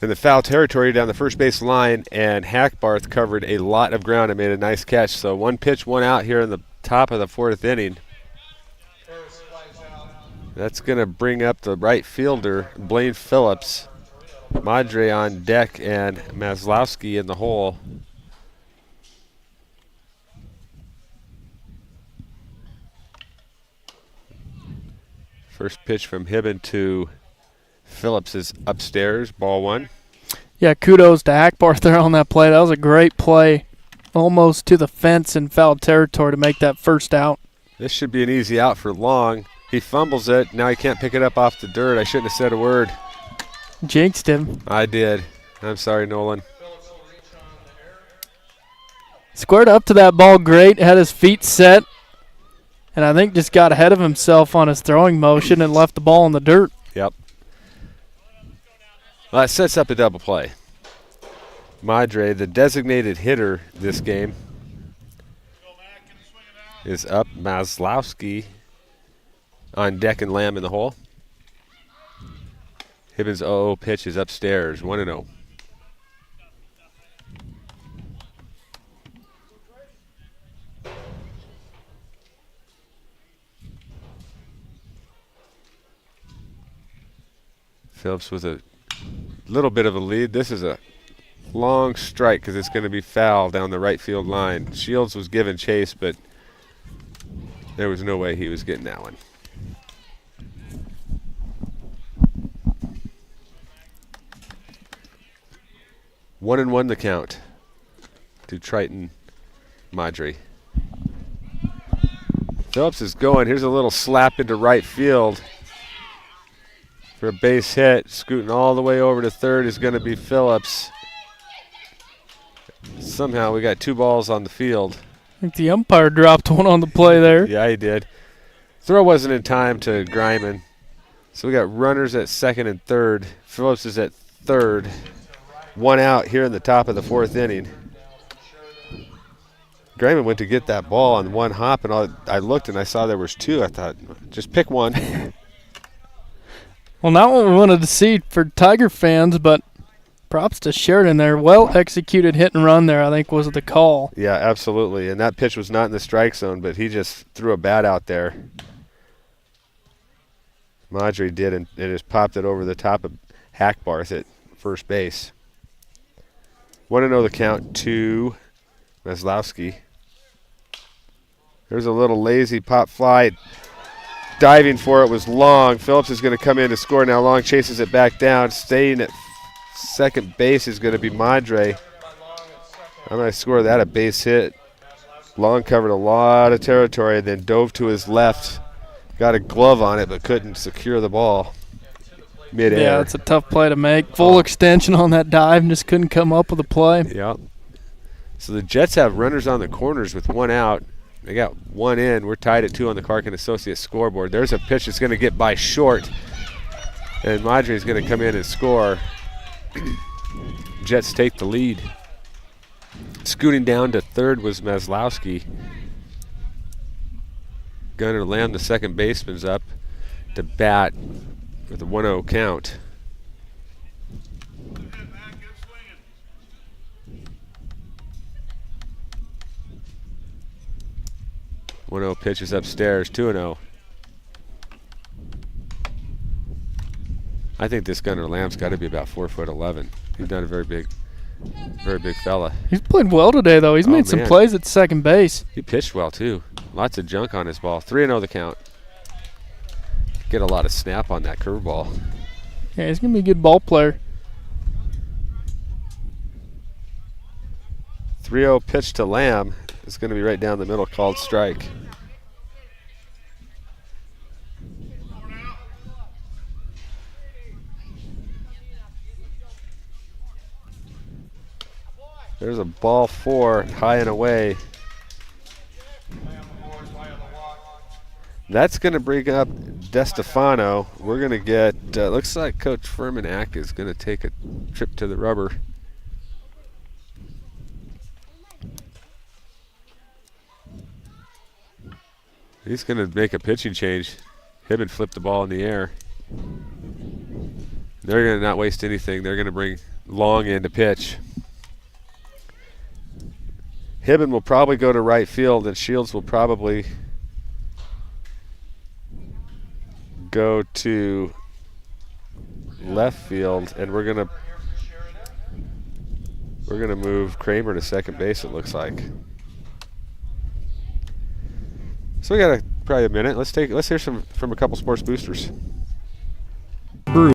in the foul territory down the first base line, and Hackbarth covered a lot of ground and made a nice catch. So one pitch, one out here in the top of the fourth inning. That's going to bring up the right fielder, Blaine Phillips. Madre on deck and Maslowski in the hole. First pitch from Hibben to Phillips is upstairs, ball one. Yeah, kudos to Hackbarth there on that play. That was a great play, almost to the fence in foul territory to make that first out. This should be an easy out for Long. He fumbles it. Now he can't pick it up off the dirt. I shouldn't have said a word. Jinxed him. I did. I'm sorry, Nolan. Squared up to that ball great, had his feet set, and I think just got ahead of himself on his throwing motion and left the ball in the dirt. Yep. Well, that sets up a double play. Madre, the designated hitter this game, is up. Maslowski on deck and Lamb in the hole. Hibben's 0-0 pitch is upstairs, 1-0. Phillips with a little bit of a lead. This is a long strike because it's going to be foul down the right field line. Shields was given chase, but there was no way he was getting that one. 1-1 the count to Triton Madre. Phillips is going. Here's a little slap into right field for a base hit. Scooting all the way over to third is going to be Phillips. Somehow we got two balls on the field. I think the umpire dropped one on the play there. Yeah, he did. Throw wasn't in time to Greiman. So we got runners at second and third. Phillips is at third. One out here in the top of the fourth inning. Greiman went to get that ball on one hop, and I looked and I saw there was two. I thought, just pick one. Well, not what we wanted to see for Tiger fans, but props to Sheridan there. Well-executed hit and run there, I think, was the call. Yeah, absolutely. And that pitch was not in the strike zone, but he just threw a bat out there. Madre did, and it just popped it over the top of Hackbarth at first base. 1-0 the count to Maslowski. There's a little lazy pop fly. Diving for it was Long. Phillips is going to come in to score now. Long chases it back down. Staying at second base is going to be Madre. I'm going to score that a base hit. Long covered a lot of territory and then dove to his left. Got a glove on it but couldn't secure the ball midair. Yeah, it's a tough play to make. Full extension on that dive and just couldn't come up with a play. Yep. So the Jets have runners on the corners with one out. They got one in. We're tied at 2 on the Clark and Associates scoreboard. There's a pitch that's going to get by short, and Madre is going to come in and score. Jets take the lead. Scooting down to third was Maslowski. Gunnar Lamb, the second baseman's up to bat with a 1-0 count. Pitch is upstairs, 2-0. I think this Gunnar Lamb's got to be about 4'11". He's not a very big fella. He's played well today, though. He's made some plays at second base. He pitched well, too. Lots of junk on his ball. 3-0 the count. Get a lot of snap on that curveball. Yeah, he's going to be a good ball player. 3-0 pitch to Lamb. It's going to be right down the middle, called strike. There's a ball 4, high and away. That's going to bring up DeStefano. We're going to get, looks like Coach Furmanak is going to take a trip to the rubber. He's going to make a pitching change. Hibben flipped the ball in the air. They're going to not waste anything. They're going to bring Long in to pitch. Hibben will probably go to right field, and Shields will probably go to left field, and we're gonna move Kramer to second base, it looks like. So we got probably a minute. Let's hear some from a couple sports boosters. Brew,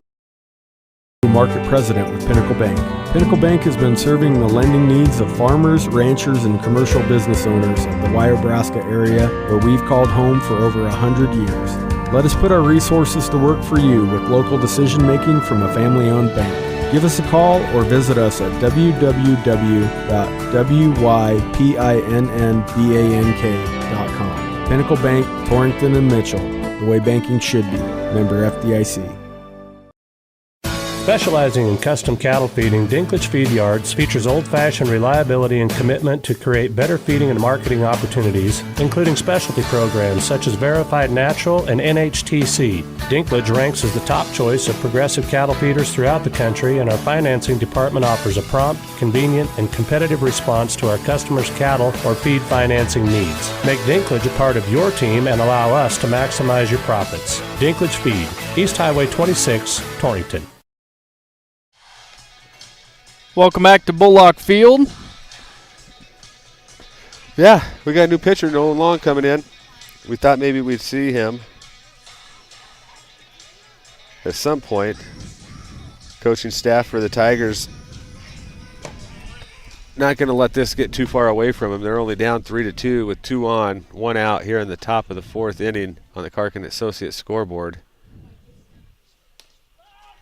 Market President with Pinnacle Bank. Pinnacle Bank has been serving the lending needs of farmers, ranchers, and commercial business owners of the Wyobraska area, where we've called home for over 100 years. Let us put our resources to work for you with local decision-making from a family-owned bank. Give us a call or visit us at www.wypinnbank.com. Pinnacle Bank, Torrington and Mitchell, the way banking should be. Member FDIC. Specializing in custom cattle feeding, Dinklage Feed Yards features old-fashioned reliability and commitment to create better feeding and marketing opportunities, including specialty programs such as Verified Natural and NHTC. Dinklage ranks as the top choice of progressive cattle feeders throughout the country, and our financing department offers a prompt, convenient, and competitive response to our customers' cattle or feed financing needs. Make Dinklage a part of your team and allow us to maximize your profits. Dinklage Feed, East Highway 26, Torrington. Welcome back to Bullock Field. Yeah, we got a new pitcher, Nolan Long, coming in. We thought maybe we'd see him at some point. Coaching staff for the Tigers not going to let this get too far away from them. They're only down 3-2 with 2 on, 1 out here in the top of the 4th inning on the Karkin Associates scoreboard.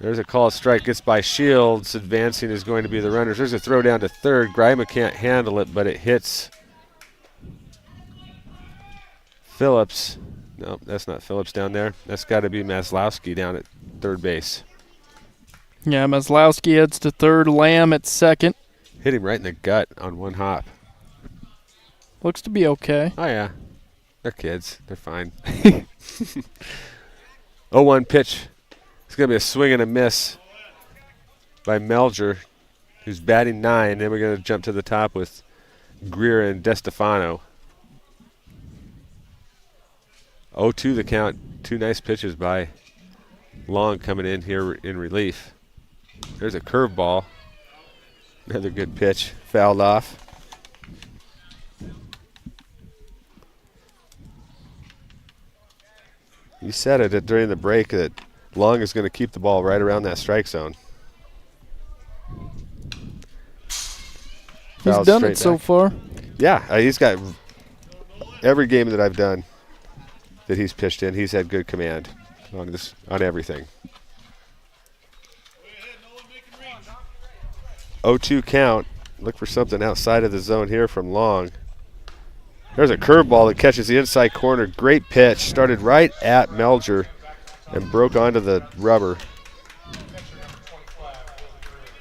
There's a call strike, gets by Shields. Advancing is going to be the runners. There's a throw down to third. Grima can't handle it, but it hits Phillips. No, that's not Phillips down there. That's got to be Maslowski down at third base. Yeah, Maslowski heads to third. Lamb at second. Hit him right in the gut on one hop. Looks to be okay. Oh, yeah. They're kids. They're fine. 0-1 pitch. It's going to be a swing and a miss by Melger, who's batting 9. Then we're going to jump to the top with Greer and DeStefano. 0-2 the count. 2 nice pitches by Long coming in here in relief. There's a curveball. Another good pitch. Fouled off. You said it during the break that Long is going to keep the ball right around that strike zone. He's done it so far. Yeah, he's got every game that I've done that he's pitched in, he's had good command on everything. 0-2 count. Look for something outside of the zone here from Long. There's a curveball that catches the inside corner. Great pitch. Started right at Melger and broke onto the rubber.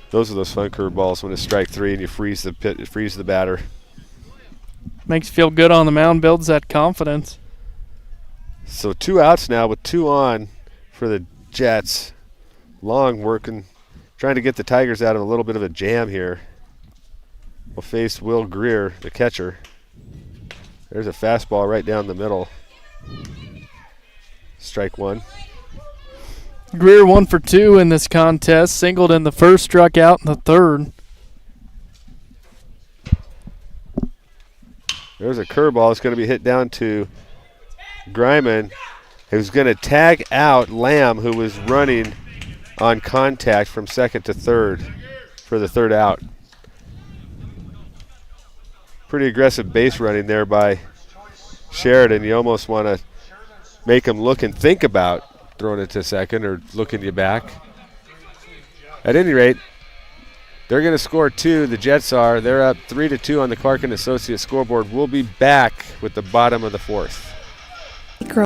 Those are those fun curveballs when it's strike 3 and you freeze the batter. Makes you feel good on the mound, builds that confidence. So 2 outs now with 2 on for the Jets. Long working, trying to get the Tigers out of a little bit of a jam here. We'll face Will Greer, the catcher. There's a fastball right down the middle. Strike 1. Greer 1 for 2 in this contest. Singled in the first, struck out in the third. There's a curveball. It's going to be hit down to Greiman, who's going to tag out Lamb, who was running on contact from second to third for the third out. Pretty aggressive base running there by Sheridan. You almost want to make him look and think about throwing it to second or looking you back. At any rate, they're going to score 2. The Jets are. They're up 3-2 on the Karkin Associates scoreboard. We'll be back with the bottom of the 4th. Grow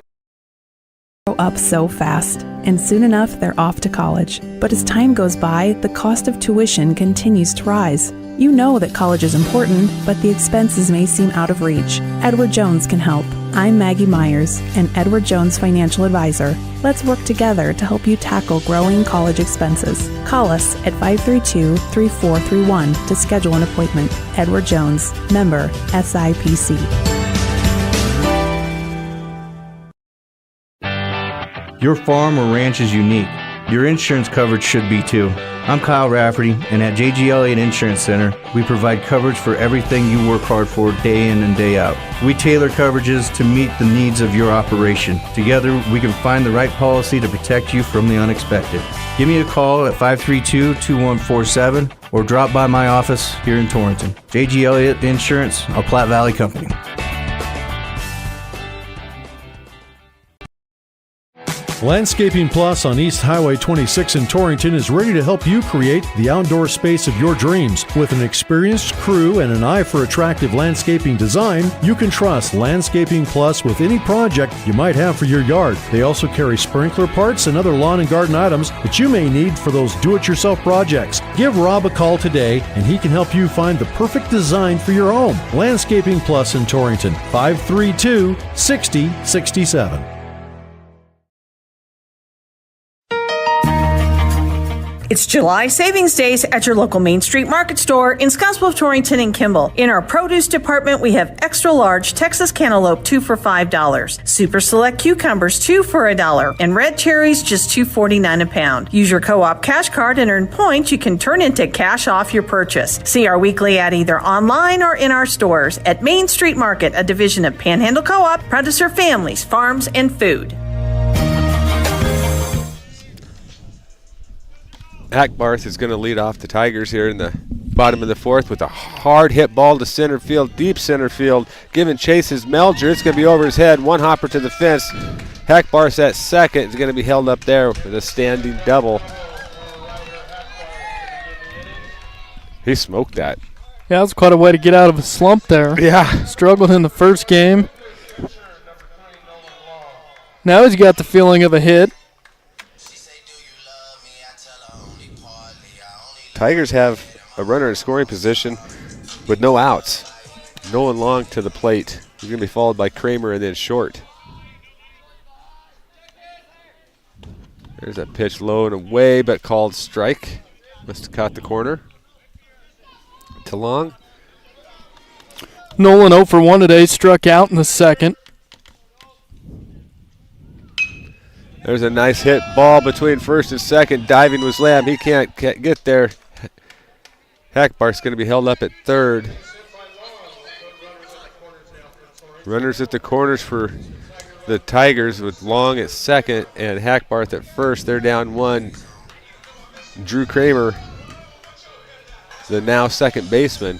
up so fast, and soon enough they're off to college. But as time goes by, the cost of tuition continues to rise. You know that college is important, but the expenses may seem out of reach. Edward Jones can help. I'm Maggie Myers, an Edward Jones financial advisor. Let's work together to help you tackle growing college expenses. Call us at 532-3431 to schedule an appointment. Edward Jones, member SIPC. Your farm or ranch is unique. Your insurance coverage should be too. I'm Kyle Rafferty, and at J.G. Elliott Insurance Center, we provide coverage for everything you work hard for day in and day out. We tailor coverages to meet the needs of your operation. Together, we can find the right policy to protect you from the unexpected. Give me a call at 532-2147 or drop by my office here in Torrington. J.G. Elliott Insurance, a Platte Valley company. Landscaping Plus on East Highway 26 in Torrington is ready to help you create the outdoor space of your dreams. With an experienced crew and an eye for attractive landscaping design, you can trust Landscaping Plus with any project you might have for your yard. They also carry sprinkler parts and other lawn and garden items that you may need for those do-it-yourself projects. Give Rob a call today and he can help you find the perfect design for your home. Landscaping Plus in Torrington, 532-6067. It's July Savings Days at your local Main Street Market store in Scottsbluff, Torrington, and Kimball. In our produce department, we have extra large Texas cantaloupe 2 for $5, super select cucumbers 2 for $1, and red cherries just $2.49 a pound. Use your co-op cash card and earn points you can turn into cash off your purchase. See our weekly ad either online or in our stores at Main Street Market, a division of Panhandle Co-op, proud to serve families, farms, and food. Hackbarth is going to lead off the Tigers here in the bottom of the fourth with a hard hit ball to center field, deep center field. Giving chase is Melger. It's going to be over his head. One hopper to the fence. Hackbarth at second is going to be held up there with a standing double. He smoked that. Yeah, that's quite a way to get out of a slump there. Yeah. Struggled in the first game. Now he's got the feeling of a hit. Tigers have a runner in scoring position with no outs. Nolan Long to the plate. He's going to be followed by Kramer and then Short. There's a pitch low and away, but called strike. Must have caught the corner. To Long. Nolan 0 for 1 today, struck out in the second. There's a nice hit ball between first and second. Diving was Lamb. He can't get there. Hackbarth's going to be held up at third. Runners at the corners for the Tigers with Long at second and Hackbarth at first. They're down one. Drew Kramer, the now second baseman.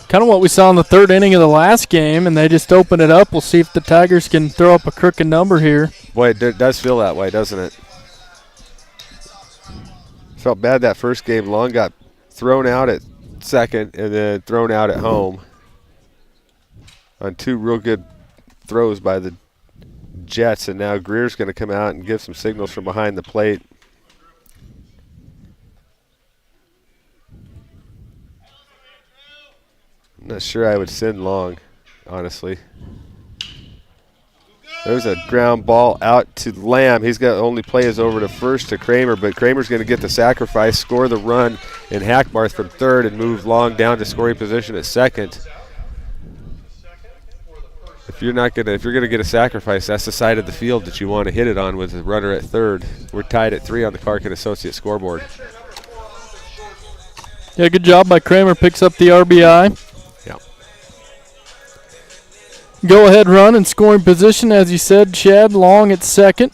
Kind of what we saw in the third inning of the last game, and they just open it up. We'll see if the Tigers can throw up a crooked number here. Boy, it does feel that way, doesn't it? Felt bad that first game. Long got thrown out at second and then thrown out at home on two real good throws by the Jets, and now Greer's going to come out and give some signals from behind the plate. I'm not sure I would send Long, honestly. There's a ground ball out to Lamb. He's got only play is over to first to Kramer, but Kramer's going to get the sacrifice, score the run in Hackbarth from third, and move Long down to scoring position at second. If you're going to get a sacrifice, that's the side of the field that you want to hit it on with a runner at third. We're tied at 3 on the Clark and Associates scoreboard. Yeah, good job by Kramer. Picks up the RBI. Yeah. Go-ahead run in scoring position, as you said, Chad. Long at second.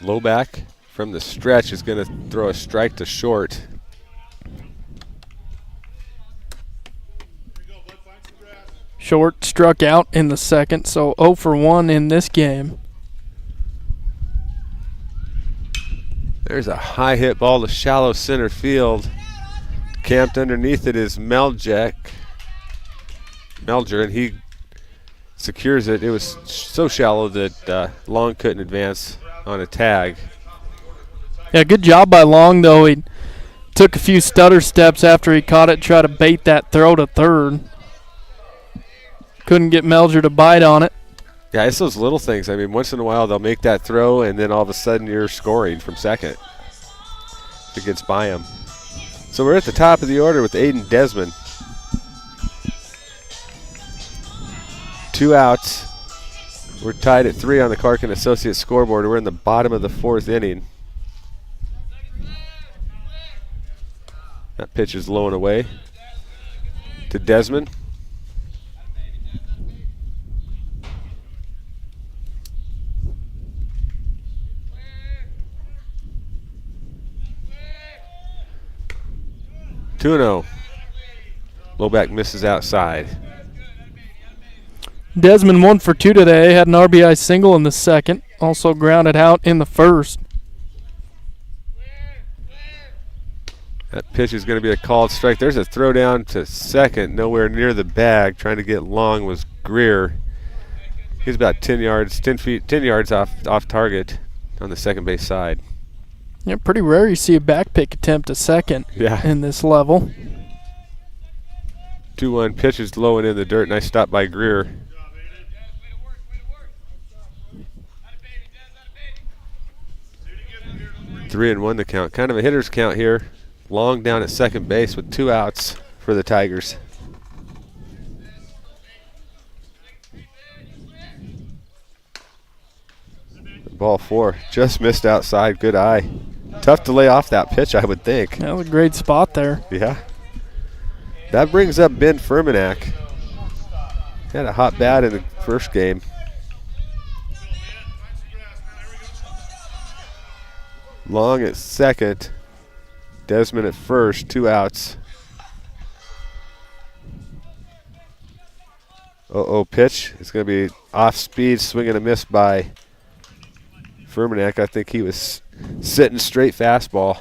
Low back from the stretch is going to throw a strike to Short. Short struck out in the second, so 0 for 1 in this game. There's a high hit ball to shallow center field. Camped underneath it is Melger, and he secures it. It was so shallow that Long couldn't advance on a tag. Yeah, good job by Long, though. He Took a few stutter steps after he caught it, tried to bait that throw to third. Couldn't get Melger to bite on it. Yeah, it's those little things. I mean, once in a while they'll make that throw, and then all of a sudden you're scoring from second. It gets by him. So we're at the top of the order with Aiden Desmond. 2 outs. We're tied at 3 on the Clark & Associates scoreboard. We're in the bottom of the 4th inning. That pitch is low and away to Desmond. Two 2-0. Lowback misses outside. Desmond 1 for 2 today. Had an RBI single in the second. Also grounded out in the first. That pitch is going to be a called strike. There's a throw down to second, nowhere near the bag. Trying to get long was Greer. He's about 10 yards off target on the second base side. Yeah, pretty rare you see a back pick attempt to second in this level. 2-1 pitch is low and in the dirt. Nice stop by Greer. Three and 1 the count. Kind of a hitter's count here. Long down at second base with 2 outs for the Tigers. Ball 4 just missed outside. Good eye. Tough to lay off that pitch, I would think. That was a great spot there. Yeah. That brings up Ben Furmanek. Had a hot bat in the first game. Long at second. Desmond at first. 2 outs. Pitch. It's going to be off speed, swing and a miss by Furmanek. I think he was sitting straight fastball.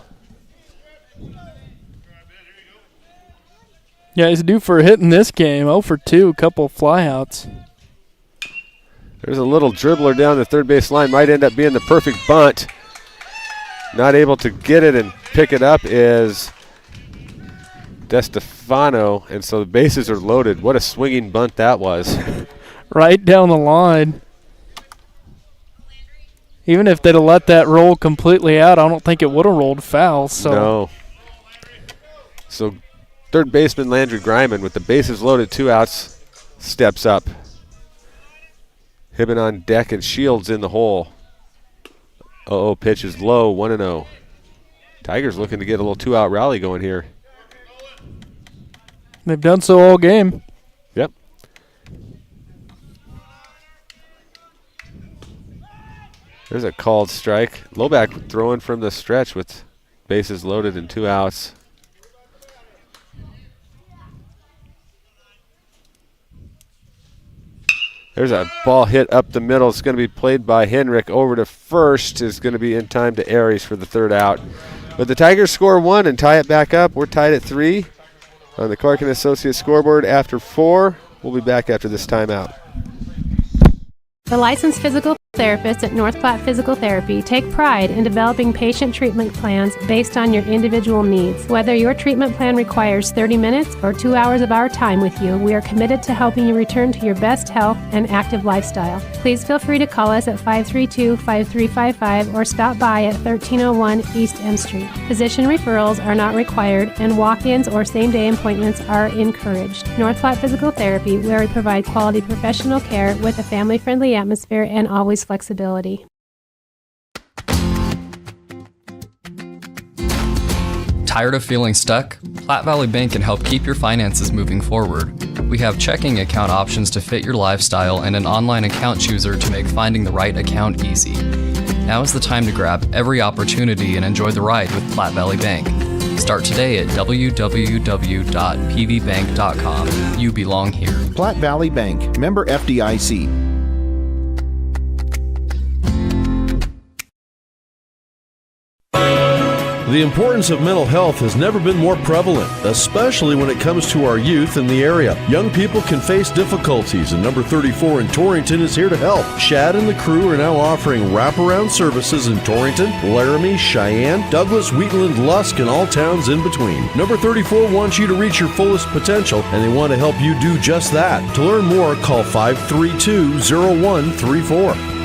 Yeah, he's due for a hit in this game. 0 for 2, a couple of flyouts. There's a little dribbler down the third base line. Might end up being the perfect bunt. Not able to get it and pick it up is DeStefano, and so the bases are loaded. What a swinging bunt that was. Right down the line. Even if they'd have let that roll completely out, I don't think it would have rolled foul. So. No. So third baseman Landry Greiman with the bases loaded, 2 outs, steps up. Hibben on deck and Shields in the hole. Pitch is low, 1-0. Tigers looking to get a little 2-out rally going here. They've done so all game. Yep. There's a called strike. Lowback throwing from the stretch with bases loaded and 2 outs. There's a ball hit up the middle. It's going to be played by Henrik over to first. It's going to be in time to Aries for the 3rd out. But the Tigers score 1 and tie it back up. We're tied at 3 on the Clark & Associates scoreboard after 4. We'll be back after this timeout. The licensed physical therapists at North Platte Physical Therapy take pride in developing patient treatment plans based on your individual needs. Whether your treatment plan requires 30 minutes or 2 hours of our time with you, we are committed to helping you return to your best health and active lifestyle. Please feel free to call us at 532-5355 or stop by at 1301 East M Street. Physician referrals are not required and walk-ins or same-day appointments are encouraged. North Platte Physical Therapy, where we provide quality professional care with a family-friendly atmosphere and always flexibility. Tired of feeling stuck? Platte Valley Bank can help keep your finances moving forward. We have checking account options to fit your lifestyle and an online account chooser to make finding the right account easy. Now is the time to grab every opportunity and enjoy the ride with Platte Valley Bank. Start today at www.pvbank.com. You belong here. Platte Valley Bank, member FDIC. The importance of mental health has never been more prevalent, especially when it comes to our youth in the area. Young people can face difficulties, and number 34 in Torrington is here to help. Shad and the crew are now offering wraparound services in Torrington, Laramie, Cheyenne, Douglas, Wheatland, Lusk, and all towns in between. Number 34 wants you to reach your fullest potential, and they want to help you do just that. To learn more, call 532-0134.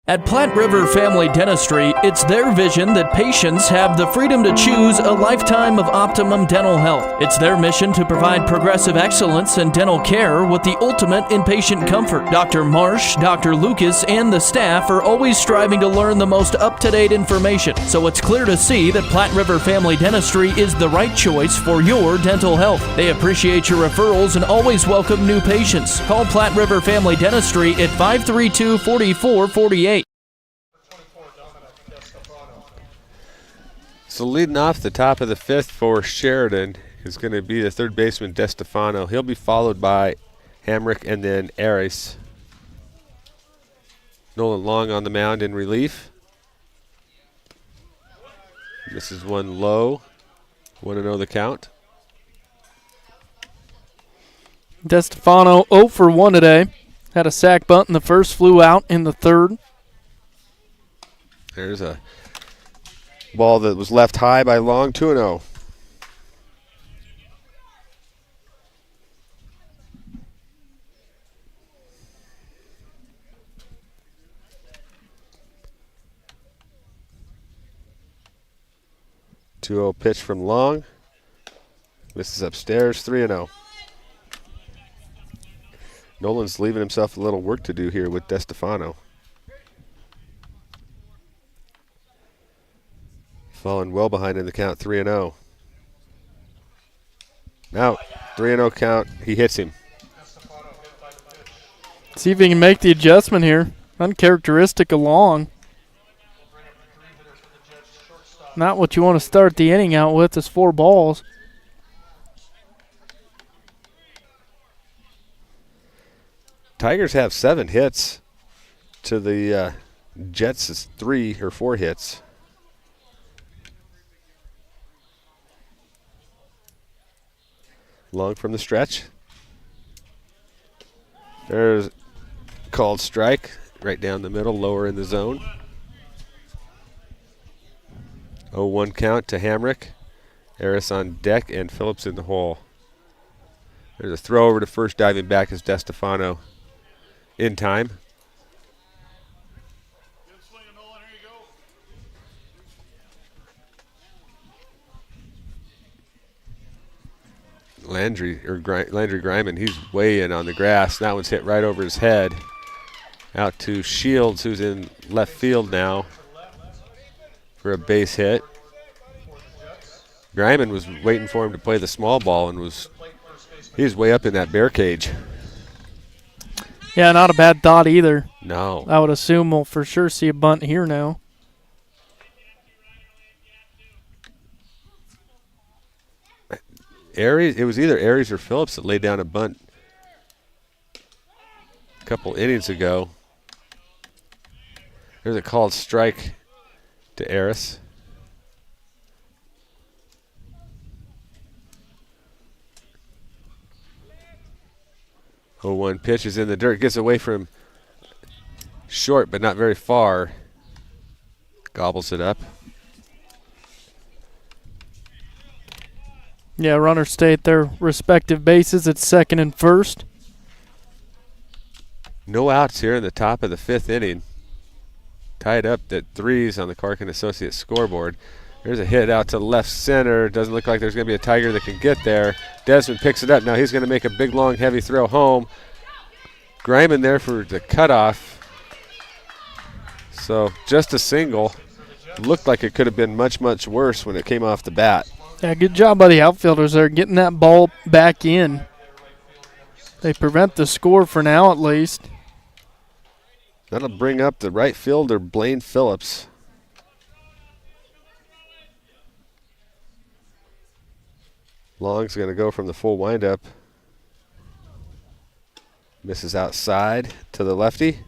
At Platte River Family Dentistry, it's their vision that patients have the freedom to choose a lifetime of optimum dental health. It's their mission to provide progressive excellence in dental care with the ultimate in patient comfort. Dr. Marsh, Dr. Lucas, and the staff are always striving to learn the most up-to-date information, so it's clear to see that Platte River Family Dentistry is the right choice for your dental health. They appreciate your referrals and always welcome new patients. Call Platte River Family Dentistry at 532-4448. So leading off the top of the fifth for Sheridan is going to be the third baseman, DeStefano. He'll be followed by Hamrick and then Aris. Nolan Long on the mound in relief. This is one low. 1-0 the count. DeStefano 0 for 1 today. Had a sac bunt in the first, flew out in the third. There's a ball that was left high by Long, 2-0. Pitch from Long. This is upstairs, 3-0. Nolan's leaving himself a little work to do here with DeStefano. Falling well behind in the count, 3-0. Now, 3-0 count, he hits him. See if he can make the adjustment here. Uncharacteristic of Long. Not what you want to start the inning out with is 4 balls. Tigers have 7 hits to the Jets' 3 or 4 hits. Long from the stretch. There's called strike right down the middle, lower in the zone. 0-1 count to Hamrick. Harris on deck and Phillips in the hole. There's a throw over to first, diving back is DeStefano in time. Landry Griman, he's way in on the grass. That one's hit right over his head. Out to Shields, who's in left field now for a base hit. Griman was waiting for him to play the small ball and he was way up in that bear cage. Yeah, not a bad thought either. No. I would assume we'll for sure see a bunt here now. It was either Aries or Phillips that laid down a bunt a couple innings ago. There's a called strike to Aris. Oh, 1 pitch is in the dirt. Gets away from short, but not very far. Gobbles it up. Yeah, runners stay at their respective bases at second and first. No outs here in the top of the 5th inning. Tied up at 3s on the Clark and Associates scoreboard. There's a hit out to left center. Doesn't look like there's going to be a Tiger that can get there. Desmond picks it up. Now he's going to make a big, long, heavy throw home. Griman there for the cutoff. So just a single. Looked like it could have been much, much worse when it came off the bat. Yeah, good job by the outfielders there getting that ball back in. They prevent the score for now at least. That'll bring up the right fielder, Blaine Phillips. Long's going to go from the full windup. Misses outside to the lefty.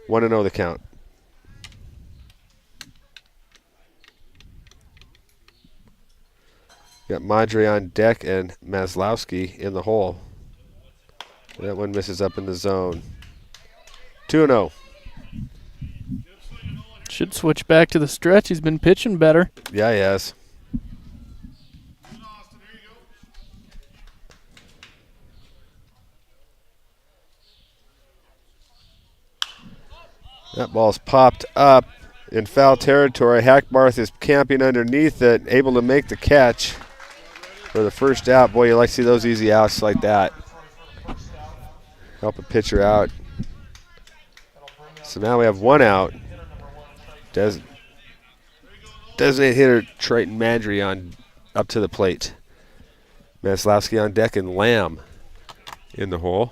1-0 the count. Got Madre on deck and Maslowski in the hole. That one misses up in the zone. 2-0. Should switch back to the stretch. He's been pitching better. Yeah, he has. That ball's popped up in foul territory. Hackbarth is camping underneath it, able to make the catch for the first out. Boy, you like to see those easy outs like that. Help a pitcher out. So now we have one out. Designated hitter Triton Madry on up to the plate. Maslowski on deck and Lamb in the hole.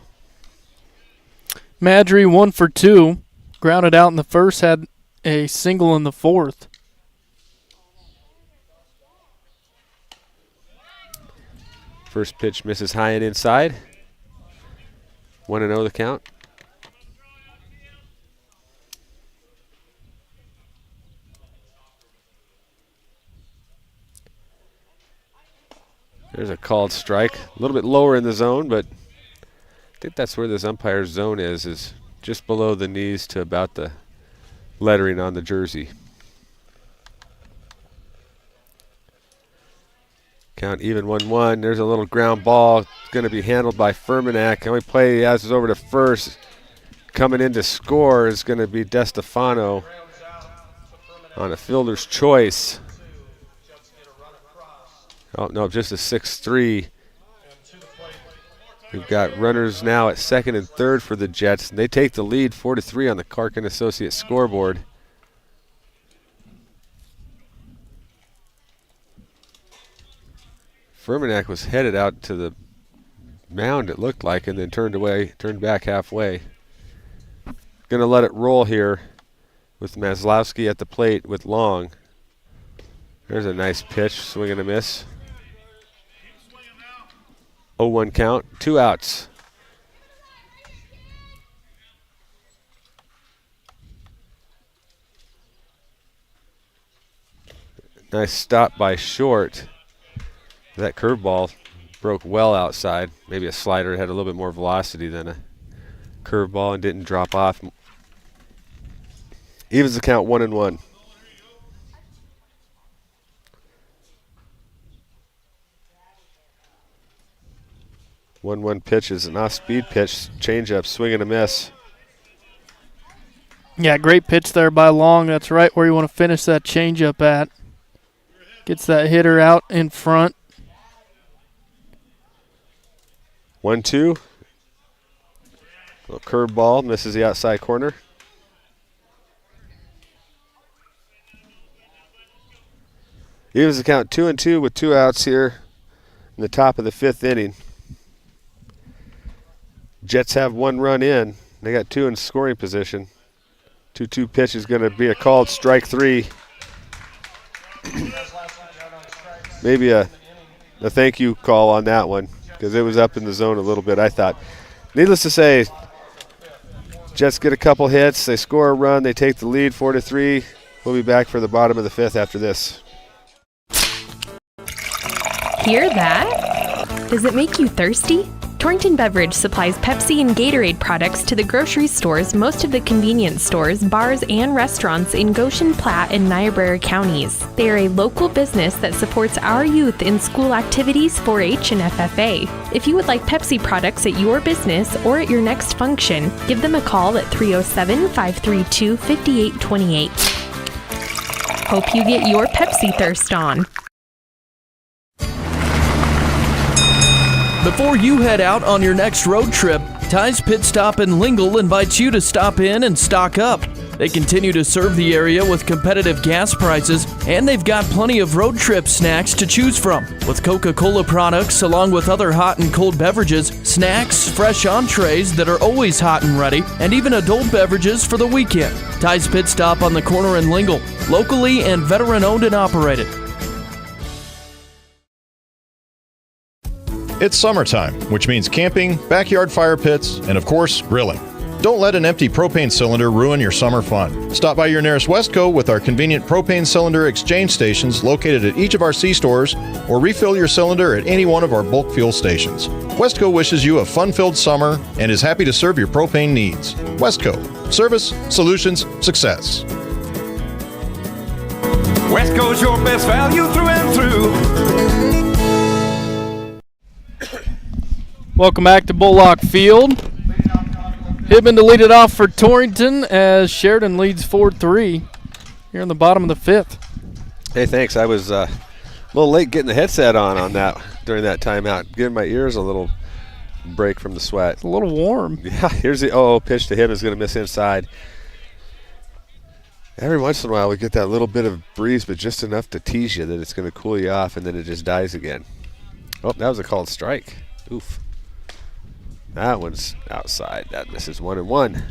Madry 1 for 2. Grounded out in the first, had a single in the fourth. First pitch misses high and inside. 1-0 the count. There's a called strike. A little bit lower in the zone, but I think that's where this umpire's zone is just below the knees to about the lettering on the jersey. Count even 1-1. There's a little ground ball. It's going to be handled by Furmanek. The only play he has is over to first. Coming in to score is going to be DeStefano on a fielder's choice. Oh, no, just a 6-3. We've got runners now at second and third for the Jets, and they take the lead 4-3 on the Clark and Associates scoreboard. Furmanek was headed out to the mound, it looked like, and then turned back halfway. Going to let it roll here with Maslowski at the plate with Long. There's a nice pitch, swing and a miss. 0-1 count, 2 outs. Nice stop by Short. That curveball broke well outside. Maybe a slider had a little bit more velocity than a curveball and didn't drop off. Evens the count 1-1. 1-1 pitch is an off-speed pitch, changeup, swing and a miss. Yeah, great pitch there by Long. That's right where you want to finish that changeup at. Gets that hitter out in front. 1-2. Little curveball, misses the outside corner. Evens the count 2-2 with 2 outs here in the top of the 5th inning. Jets have 1 run in. They got 2 in scoring position. 2-2 pitch is going to be a called strike 3. Maybe a thank you call on that one because it was up in the zone a little bit, I thought. Needless to say, Jets get a couple hits. They score a run. They take the lead 4-3. We'll be back for the bottom of the 5th after this. Hear that? Does it make you thirsty? Torrington Beverage supplies Pepsi and Gatorade products to the grocery stores, most of the convenience stores, bars, and restaurants in Goshen, Platte, and Niobrara counties. They are a local business that supports our youth in school activities, 4-H, and FFA. If you would like Pepsi products at your business or at your next function, give them a call at 307-532-5828. Hope you get your Pepsi thirst on. Before you head out on your next road trip, Ty's Pit Stop in Lingle invites you to stop in and stock up. They continue to serve the area with competitive gas prices, and they've got plenty of road trip snacks to choose from. With Coca-Cola products, along with other hot and cold beverages, snacks, fresh entrees that are always hot and ready, and even adult beverages for the weekend. Ty's Pit Stop on the corner in Lingle, locally and veteran-owned and operated. It's summertime, which means camping, backyard fire pits, and of course, grilling. Don't Don't let an empty propane cylinder ruin your summer fun. Stop by your nearest Westco with our convenient propane cylinder exchange stations located at each of our C-stores, or refill your cylinder at any one of our bulk fuel stations. Westco wishes you a fun-filled summer and is happy to serve your propane needs. Westco. Service, solutions, success. Westco's your best value through and through. Welcome back to Bullock Field. Hibben to lead it off for Torrington as Sheridan leads 4-3 here in the bottom of the fifth. Hey, thanks. I was a little late getting the headset on that during that timeout, giving my ears a little break from the sweat. It's a little warm. Yeah, here's the pitch to him is going to miss inside. Every once in a while we get that little bit of breeze, but just enough to tease you that it's going to cool you off, and then it just dies again. Oh, that was a called strike. Oof. That one's outside. That misses 1-1.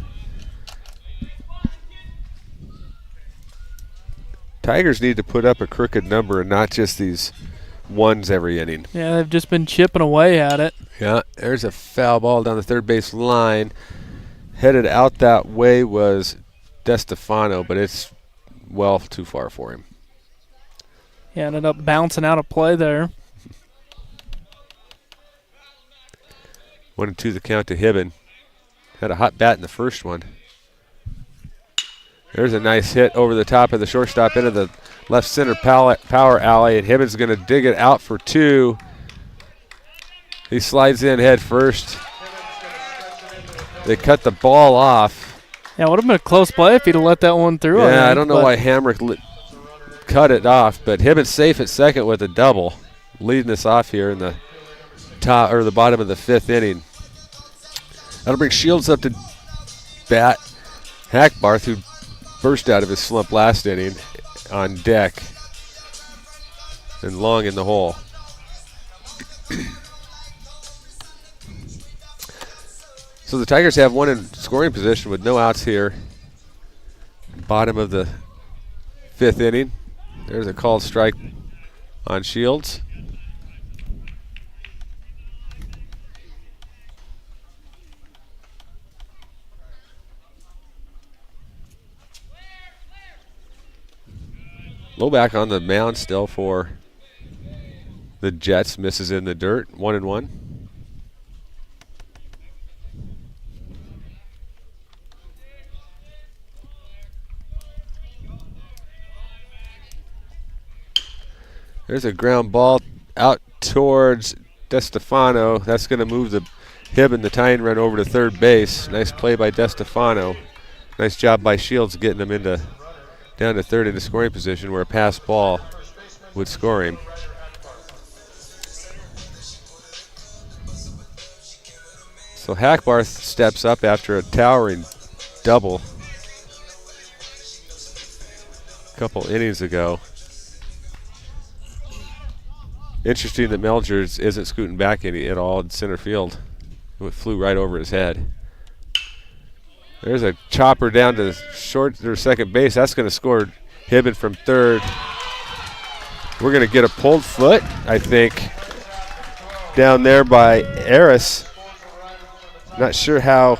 Tigers need to put up a crooked number and not just these ones every inning. Yeah, they've just been chipping away at it. Yeah, there's a foul ball down the third base line. Headed out that way was DeStefano, but it's well too far for him. He ended up bouncing out of play there. 1-2 the count to Hibben. Had a hot bat in the first one. There's a nice hit over the top of the shortstop into the left center power alley, and Hibben's going to dig it out for 2. He slides in head first. They cut the ball off. Yeah, it would have been a close play if he'd have let that one through. Yeah, I don't know why Hamrick cut it off, but Hibben's safe at second with a double, leading us off here in the top or the bottom of the fifth inning. That'll bring Shields up to bat. Hackbarth, who burst out of his slump last inning, on deck, and Long in the hole. So the Tigers have one in scoring position with no outs here. Bottom of the fifth inning. There's a called strike on Shields. Low back on the mound still for the Jets. Misses in the dirt. 1-1. There's a ground ball out towards DeStefano. That's going to move the Hibben, the tying run, over to third base. Nice play by DeStefano. Nice job by Shields getting him into down to third into scoring position where a pass ball would score him. So Hackbarth steps up after a towering double a couple innings ago. Interesting that Melgers isn't scooting back at all in center field. It flew right over his head. There's a chopper down to short or second base. That's going to score Hibben from third. We're going to get a pulled foot, I think, down there by Eris. Not sure how.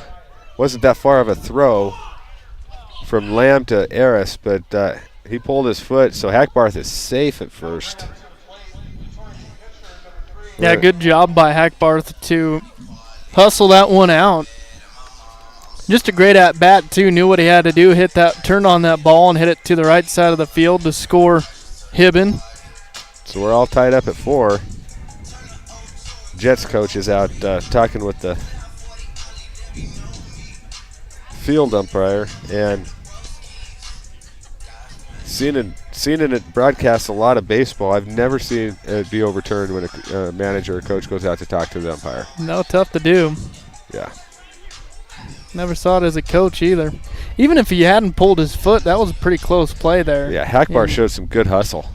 Wasn't that far of a throw from Lamb to Eris, but he pulled his foot, so Hackbarth is safe at first. Yeah, good job by Hackbarth to hustle that one out. Just a great at-bat, too. Knew what he had to do. Turned on that ball and hit it to the right side of the field to score Hibben. So we're all tied up at 4. Jets coach is out talking with the field umpire, and seen it broadcast a lot of baseball. I've never seen it be overturned when a manager or coach goes out to talk to the umpire. No, tough to do. Yeah. Never saw it as a coach either. Even if he hadn't pulled his foot, that was a pretty close play there. Yeah, Hackbarth showed some good hustle.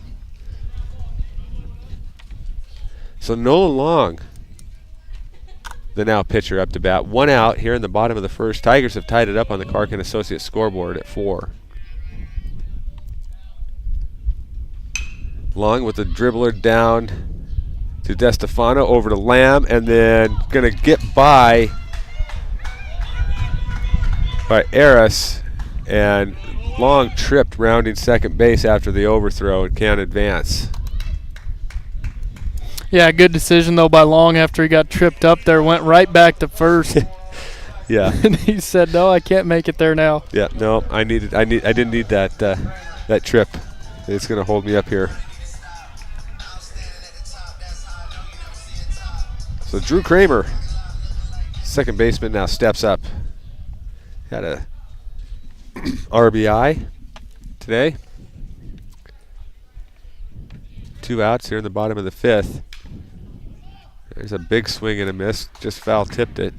So Nolan Long, the now pitcher, up to bat. 1 out here in the bottom of the first. Tigers have tied it up on the Clark and Associates scoreboard at 4. Long with the dribbler down to DeStefano, over to Lamb, and then going to get by by Eris, and Long tripped rounding second base after the overthrow and can't advance. Yeah, good decision though by Long after he got tripped up there. Went right back to first. Yeah. And he said, "No, I can't make it there now." Yeah, no, I didn't need that that trip. It's going to hold me up here. So Drew Kramer, second baseman, now steps up. Had a RBI today. 2 outs here in the bottom of the 5th. There's a big swing and a miss. Just foul tipped it.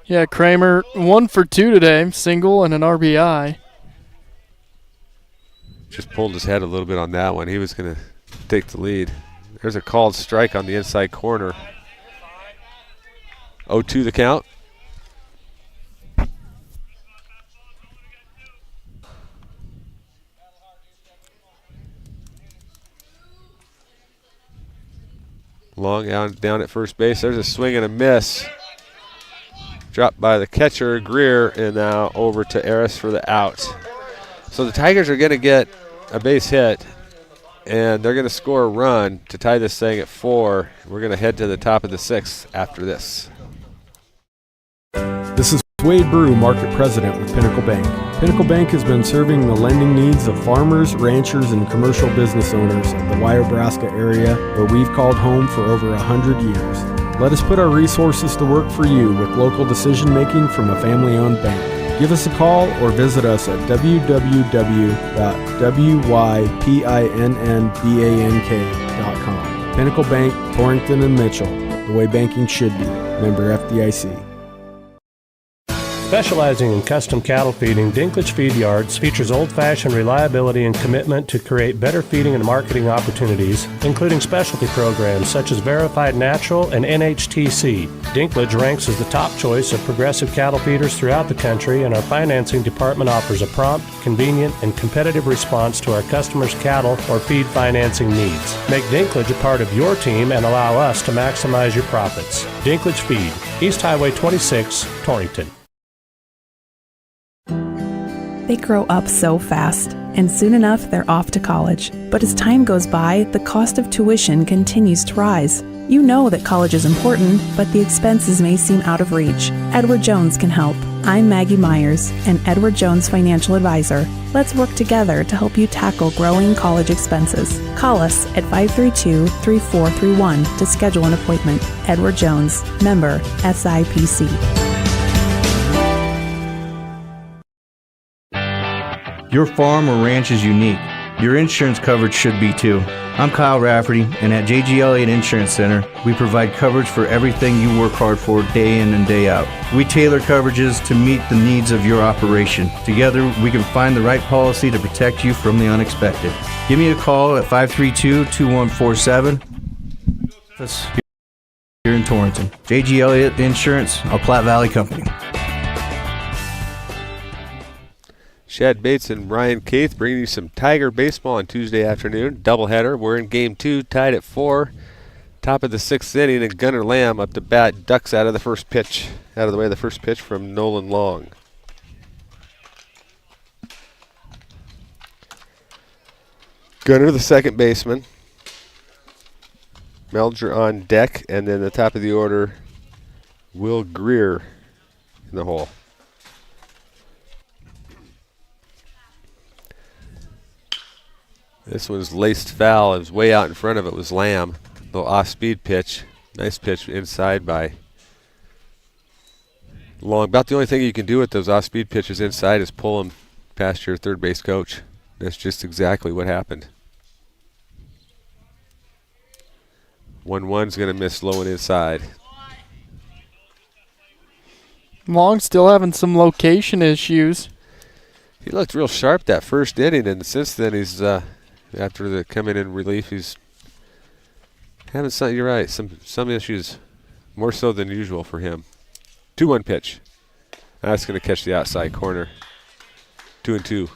Yeah, Kramer 1 for 2 today, single and an RBI. Just pulled his head a little bit on that one. He was going to take the lead. There's a called strike on the inside corner. 0-2 the count. Long down at first base. There's a swing and a miss. Dropped by the catcher, Greer, and now over to Eris for the out. So the Tigers are going to get a base hit, and they're going to score a run to tie this thing at 4. We're going to head to the top of the 6th after this. This is Wade Brew, Market President with Pinnacle Bank. Pinnacle Bank has been serving the lending needs of farmers, ranchers, and commercial business owners of the Wyobraska area, where we've called home for over 100 years. Let us put our resources to work for you with local decision-making from a family-owned bank. Give us a call or visit us at www.wypinnbank.com. Pinnacle Bank, Torrington and Mitchell, the way banking should be. Member FDIC. Specializing in custom cattle feeding, Dinklage Feed Yards features old-fashioned reliability and commitment to create better feeding and marketing opportunities, including specialty programs such as Verified Natural and NHTC. Dinklage ranks as the top choice of progressive cattle feeders throughout the country, and our financing department offers a prompt, convenient, and competitive response to our customers' cattle or feed financing needs. Make Dinklage a part of your team and allow us to maximize your profits. Dinklage Feed, East Highway 26, Torrington. They grow up so fast, and soon enough they're off to college. But as time goes by, the cost of tuition continues to rise. You know that college is important, but the expenses may seem out of reach. Edward Jones can help. I'm Maggie Myers, an Edward Jones financial advisor. Let's work together to help you tackle growing college expenses. Call us at 532-3431 to schedule an appointment. Edward Jones, member SIPC. Your farm or ranch is unique. Your insurance coverage should be too. I'm Kyle Rafferty, and at J.G. Elliott Insurance Center, we provide coverage for everything you work hard for day in and day out. We tailor coverages to meet the needs of your operation. Together, we can find the right policy to protect you from the unexpected. Give me a call at 532-2147. Here in Torrington. J.G. Elliott Insurance, a Platte Valley company. Shad Bates and Ryan Keith bringing you some Tiger baseball on Tuesday afternoon. Doubleheader. We're in game 2, tied at 4. Top of the 6th inning, and Gunnar Lamb up to bat, ducks out of the first pitch. Out of the way of the first pitch from Nolan Long. Gunnar, the second baseman. Melger on deck, and then the top of the order, Will Greer in the hole. This one's laced foul. It was way out in front of it was Lamb. Little off-speed pitch. Nice pitch inside by Long. About the only thing you can do with those off-speed pitches inside is pull them past your third base coach. That's just exactly what happened. 1-1's going to miss low and inside. Long still having some location issues. He looked real sharp that first inning, and since then he's after the coming in relief, he's having some. You're right, some issues, more so than usual for him. 2-1 pitch. That's going to catch the outside corner. 2-2.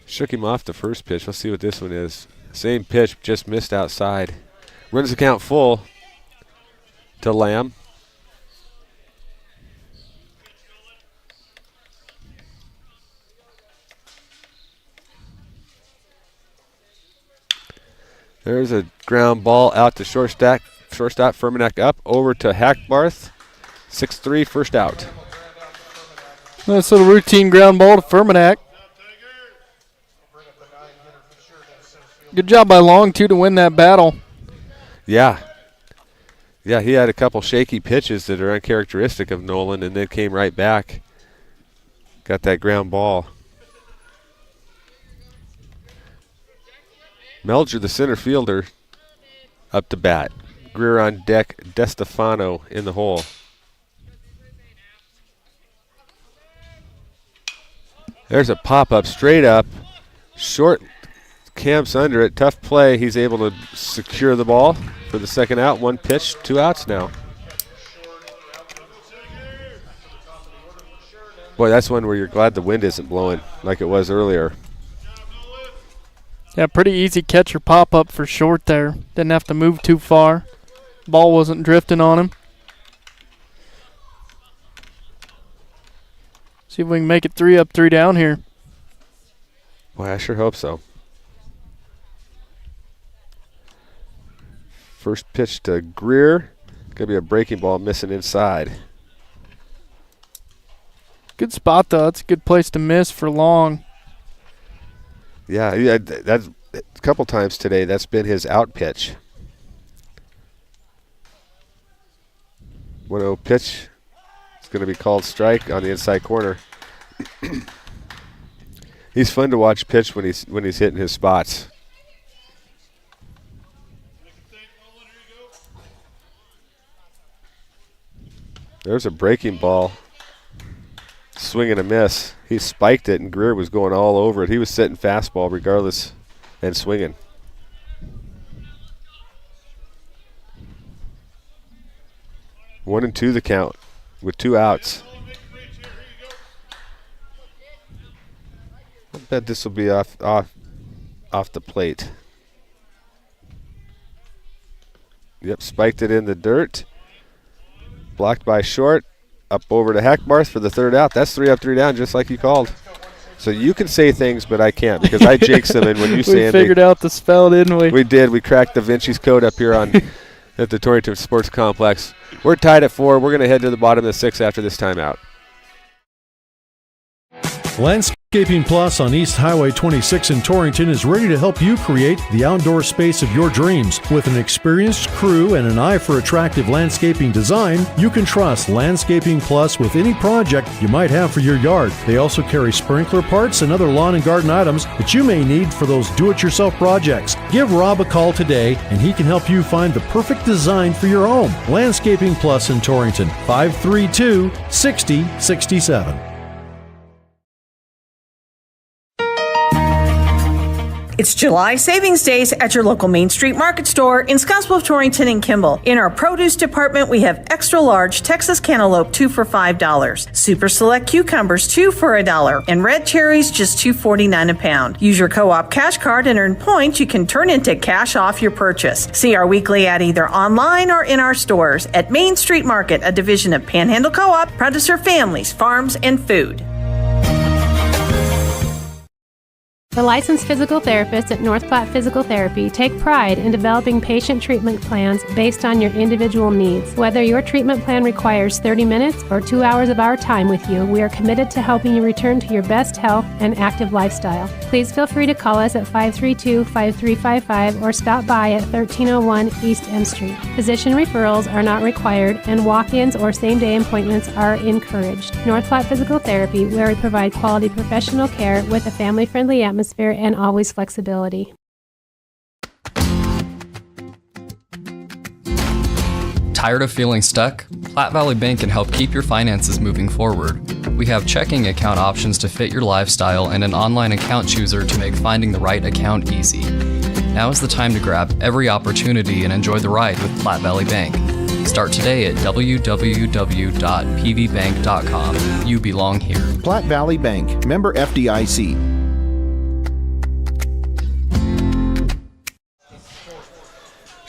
Shook him off the first pitch. Let's see what this one is. Same pitch, just missed outside. Runs the count full to Lamb. There's a ground ball out to shortstop. Furmanek up over to Hackbarth. 6-3, first out. Nice little routine ground ball to Furmanek. Good job by Long, too, to win that battle. Yeah. Yeah, he had a couple shaky pitches that are uncharacteristic of Nolan and then came right back. Got that ground ball. Melger, the center fielder, up to bat. Greer on deck, DeStefano in the hole. There's a pop-up straight up. Short camps under it. Tough play. He's able to secure the ball for the second out. One pitch, 2 outs now. Boy, that's one where you're glad the wind isn't blowing like it was earlier. Yeah, pretty easy catcher pop-up for Short there. Didn't have to move too far. Ball wasn't drifting on him. See if we can make it 3 up, 3 down here. Boy, I sure hope so. First pitch to Greer. Gonna be a breaking ball missing inside. Good spot, though. That's a good place to miss for Long. Yeah, that's a couple times today. That's been his out pitch. 1-0 pitch. It's going to be called strike on the inside corner. He's fun to watch pitch when he's hitting his spots. There's a breaking ball. Swing and a miss. He spiked it, and Greer was going all over it. He was setting fastball regardless and swinging. One and 2 the count with 2 outs. I bet this will be off the plate. Yep, spiked it in the dirt. Blocked by Short. Up over to Hackbarth for the third out. That's 3 up, 3 down, just like you called. So you can say things, but I can't because I jinx them. And when you say we figured out the spell, didn't we? We did. We cracked Da Vinci's code up here on at the Torrington Sports Complex. We're tied at 4. We're going to head to the bottom of the 6th after this timeout. Landscaping Plus on East Highway 26 in Torrington is ready to help you create the outdoor space of your dreams. With an experienced crew and an eye for attractive landscaping design, you can trust Landscaping Plus with any project you might have for your yard. They also carry sprinkler parts and other lawn and garden items that you may need for those do-it-yourself projects. Give Rob a call today and he can help you find the perfect design for your home. Landscaping Plus in Torrington, 532-6067. It's July Savings Days at your local Main Street Market store in Scottsbluff, Torrington, and Kimball. In our produce department, we have extra large Texas cantaloupe 2 for $5, super select cucumbers 2 for $1, and red cherries just $2.49 a pound. Use your co-op cash card and earn points you can turn into cash off your purchase. See our weekly ad either online or in our stores at Main Street Market, a division of Panhandle Co-op, proud to serve families, farms, and food. The licensed physical therapists at North Platte Physical Therapy take pride in developing patient treatment plans based on your individual needs. Whether your treatment plan requires 30 minutes or 2 hours of our time with you, we are committed to helping you return to your best health and active lifestyle. Please feel free to call us at 532-5355 or stop by at 1301 East M Street. Physician referrals are not required and walk-ins or same-day appointments are encouraged. North Platte Physical Therapy, where we provide quality professional care with a family-friendly atmosphere and always flexibility. Tired of feeling stuck? Platte Valley Bank can help keep your finances moving forward. We have checking account options to fit your lifestyle and an online account chooser to make finding the right account easy. Now is the time to grab every opportunity and enjoy the ride with Platte Valley Bank. Start today at www.pvbank.com. You belong here. Platte Valley Bank, member FDIC.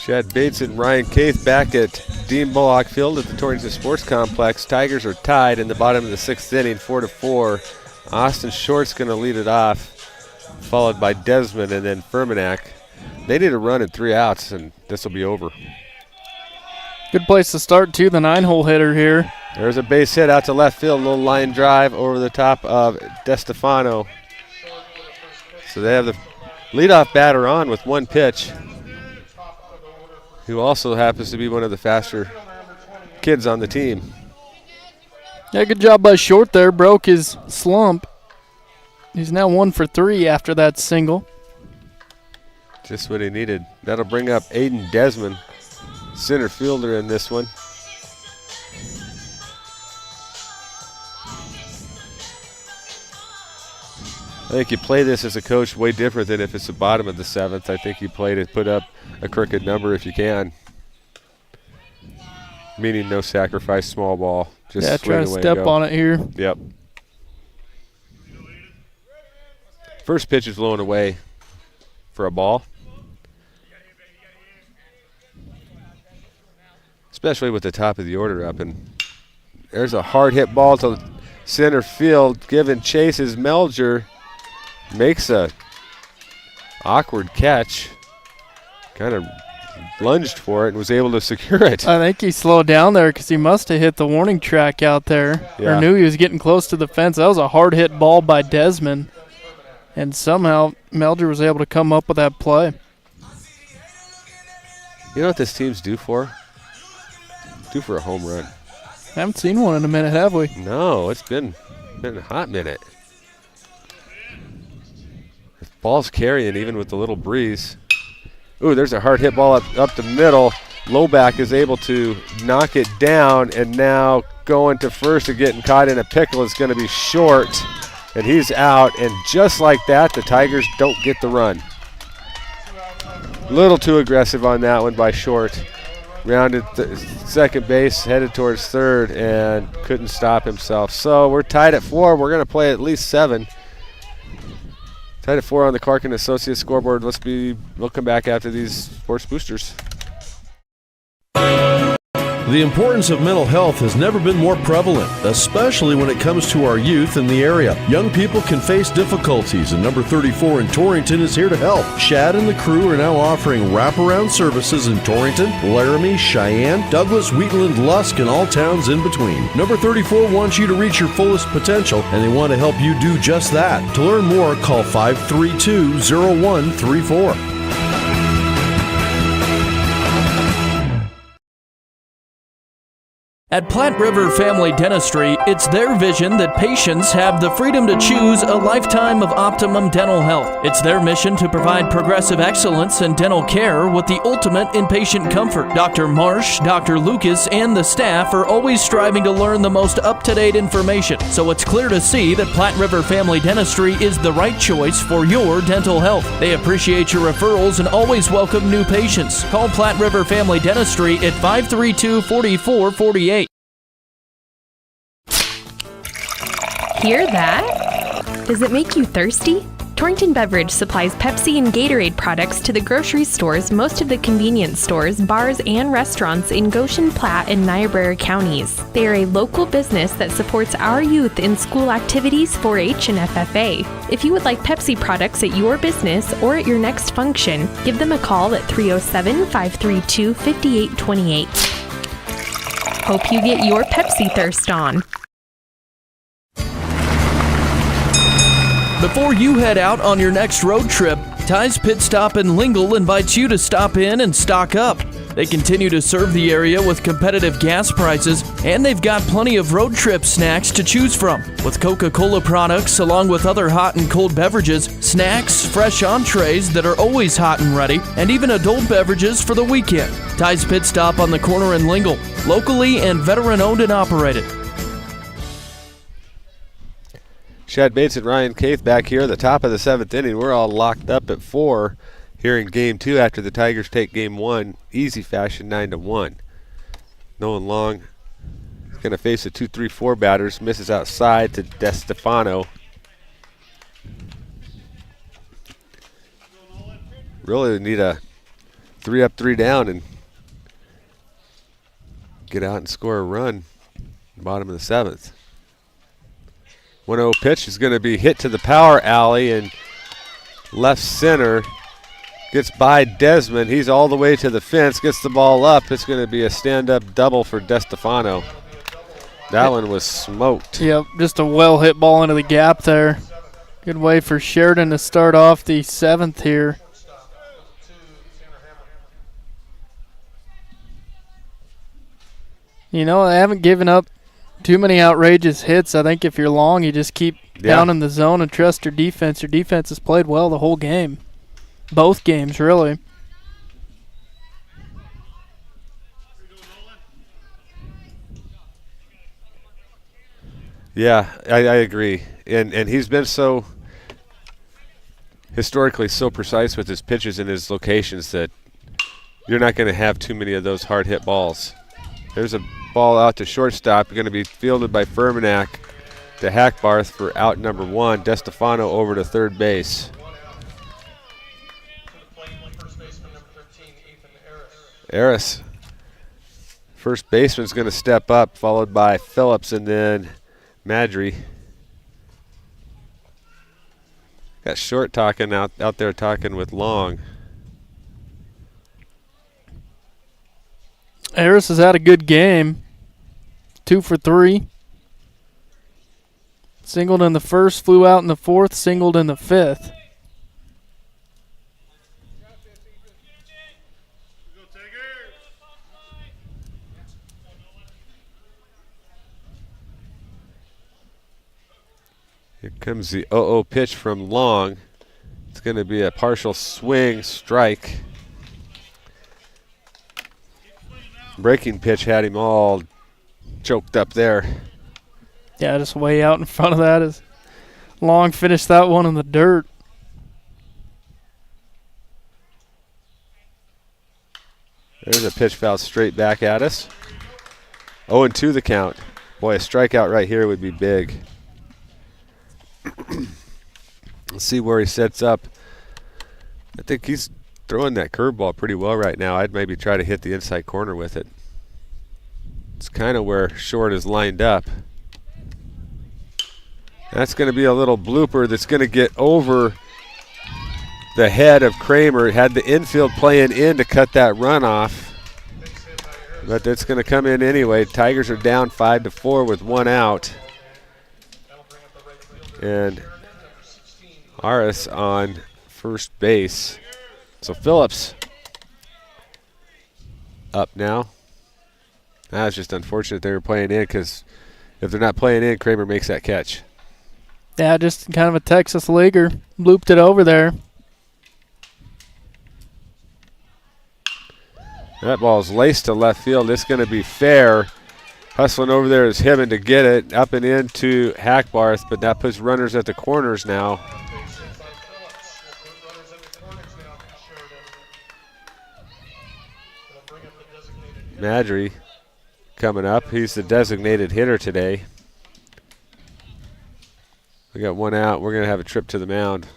Shad Bates and Ryan Caith back at Dean Bullock Field at the Torrington Sports Complex. Tigers are tied in the bottom of the 6th inning, 4-4. Austin Short's going to lead it off, followed by Desmond and then Fermanack. They need a run and 3 outs, and this will be over. Good place to start, too, the 9-hole hitter here. There's a base hit out to left field, a little line drive over the top of DeStefano. So they have the leadoff batter on with 1 pitch, who also happens to be one of the faster kids on the team. Yeah, good job by Short there. Broke his slump. He's now 1 for 3 after that single. Just what he needed. That'll bring up Aiden Desmond, center fielder in this one. I think you play this as a coach way different than if it's the bottom of the 7th. I think you play to put up a crooked number if you can. Meaning no sacrifice, small ball. Just try to step on it here. Yep. First pitch is blown away for a ball. Especially with the top of the order up. And there's a hard hit ball to center field. Giving chase is Melger. Makes a awkward catch. Kind of lunged for it and was able to secure it. I think he slowed down there because he must have hit the warning track out there. Yeah. Or knew he was getting close to the fence. That was a hard hit ball by Desmond. And somehow Melger was able to come up with that play. You know what this team's due for? Due for a home run. Haven't seen one in a minute, have we? No, it's been a hot minute. Ball's carrying even with the little breeze. Ooh, there's a hard hit ball up the middle. Lowback is able to knock it down, and now going to first and getting caught in a pickle is going to be Short, and he's out. And just like that, the Tigers don't get the run. A little too aggressive on that one by Short. Rounded second base, headed towards third, and couldn't stop himself. So we're tied at 4. We're going to play at least 7. Tied at 4 on the Clark and Associates scoreboard. We'll come back after these sports boosters. The importance of mental health has never been more prevalent, especially when it comes to our youth in the area. Young people can face difficulties, and number 34 in Torrington is here to help. Shad and the crew are now offering wraparound services in Torrington, Laramie, Cheyenne, Douglas, Wheatland, Lusk, and all towns in between. Number 34 wants you to reach your fullest potential, and they want to help you do just that. To learn more, call 532-0134. At Platte River Family Dentistry, it's their vision that patients have the freedom to choose a lifetime of optimum dental health. It's their mission to provide progressive excellence in dental care with the ultimate in patient comfort. Dr. Marsh, Dr. Lucas, and the staff are always striving to learn the most up-to-date information, so it's clear to see that Platte River Family Dentistry is the right choice for your dental health. They appreciate your referrals and always welcome new patients. Call Platte River Family Dentistry at 532-4448. Hear that? Does it make you thirsty? Torrington Beverage supplies Pepsi and Gatorade products to the grocery stores, most of the convenience stores, bars, and restaurants in Goshen, Platte, and Niobrara counties. They are a local business that supports our youth in school activities, 4-H, and FFA. If you would like Pepsi products at your business or at your next function, give them a call at 307-532-5828. Hope you get your Pepsi thirst on. Before you head out on your next road trip, Ty's Pit Stop in Lingle invites you to stop in and stock up. They continue to serve the area with competitive gas prices, and they've got plenty of road trip snacks to choose from. With Coca-Cola products along with other hot and cold beverages, snacks, fresh entrees that are always hot and ready, and even adult beverages for the weekend. Ty's Pit Stop on the corner in Lingle, locally and veteran owned and operated. Shad Bates and Ryan Caith back here at the top of the 7th inning. We're all locked up at 4 here in Game 2 after the Tigers take Game 1 easy fashion 9-1. Nolan Long is going to face the 2-3-4 batters. Misses outside to DeStefano. Really need a 3 up, 3 down, and get out and score a run. Bottom of the 7th. 1-0 pitch is going to be hit to the power alley and left center. Gets by Desmond. He's all the way to the fence. Gets the ball up. It's going to be a stand-up double for DeStefano. That one was smoked. Yep, just a well-hit ball into the gap there. Good way for Sheridan to start off the 7th here. You know, I haven't given up too many outrageous hits. I think if you're long, you just keep down in the zone and trust your defense. Your defense has played well the whole game. Both games, really. Yeah, I agree. And he's been so historically so precise with his pitches and his locations that you're not going to have too many of those hard hit balls. There's a ball out to shortstop, going to be fielded by Furmanak to Hackbarth for out number 1. DeStefano over to third base. Eris, first baseman's going to step up, followed by Phillips and then Madry. Got Short talking out there talking with Long. Harris has had a good game. 2 for 3. Singled in the first, flew out in the 4th, singled in the 5th. Here comes the 0-0 pitch from Long. It's going to be a partial swing strike. Breaking pitch had him all choked up there. Yeah, just way out in front of that as Long finished that one in the dirt. There's a pitch foul straight back at us. 0-2 the count. Boy, a strikeout right here would be big. Let's see where he sets up. I think he's throwing that curveball pretty well right now. I'd maybe try to hit the inside corner with it. It's kind of where Short is lined up. That's going to be a little blooper that's going to get over the head of Kramer. Had the infield playing in to cut that run off, but that's going to come in anyway. Tigers are down 5-4 with 1 out. And Aris on first base. So Phillips up now. That's just unfortunate they were playing in, because if they're not playing in, Kramer makes that catch. Yeah, just kind of a Texas leaguer. Looped it over there. That ball's laced to left field. It's going to be fair. Hustling over there is Hibben to get it up and into Hackbarth, but that puts runners at the corners now. Madry coming up. He's the designated hitter today. We got 1 out. We're going to have a trip to the mound.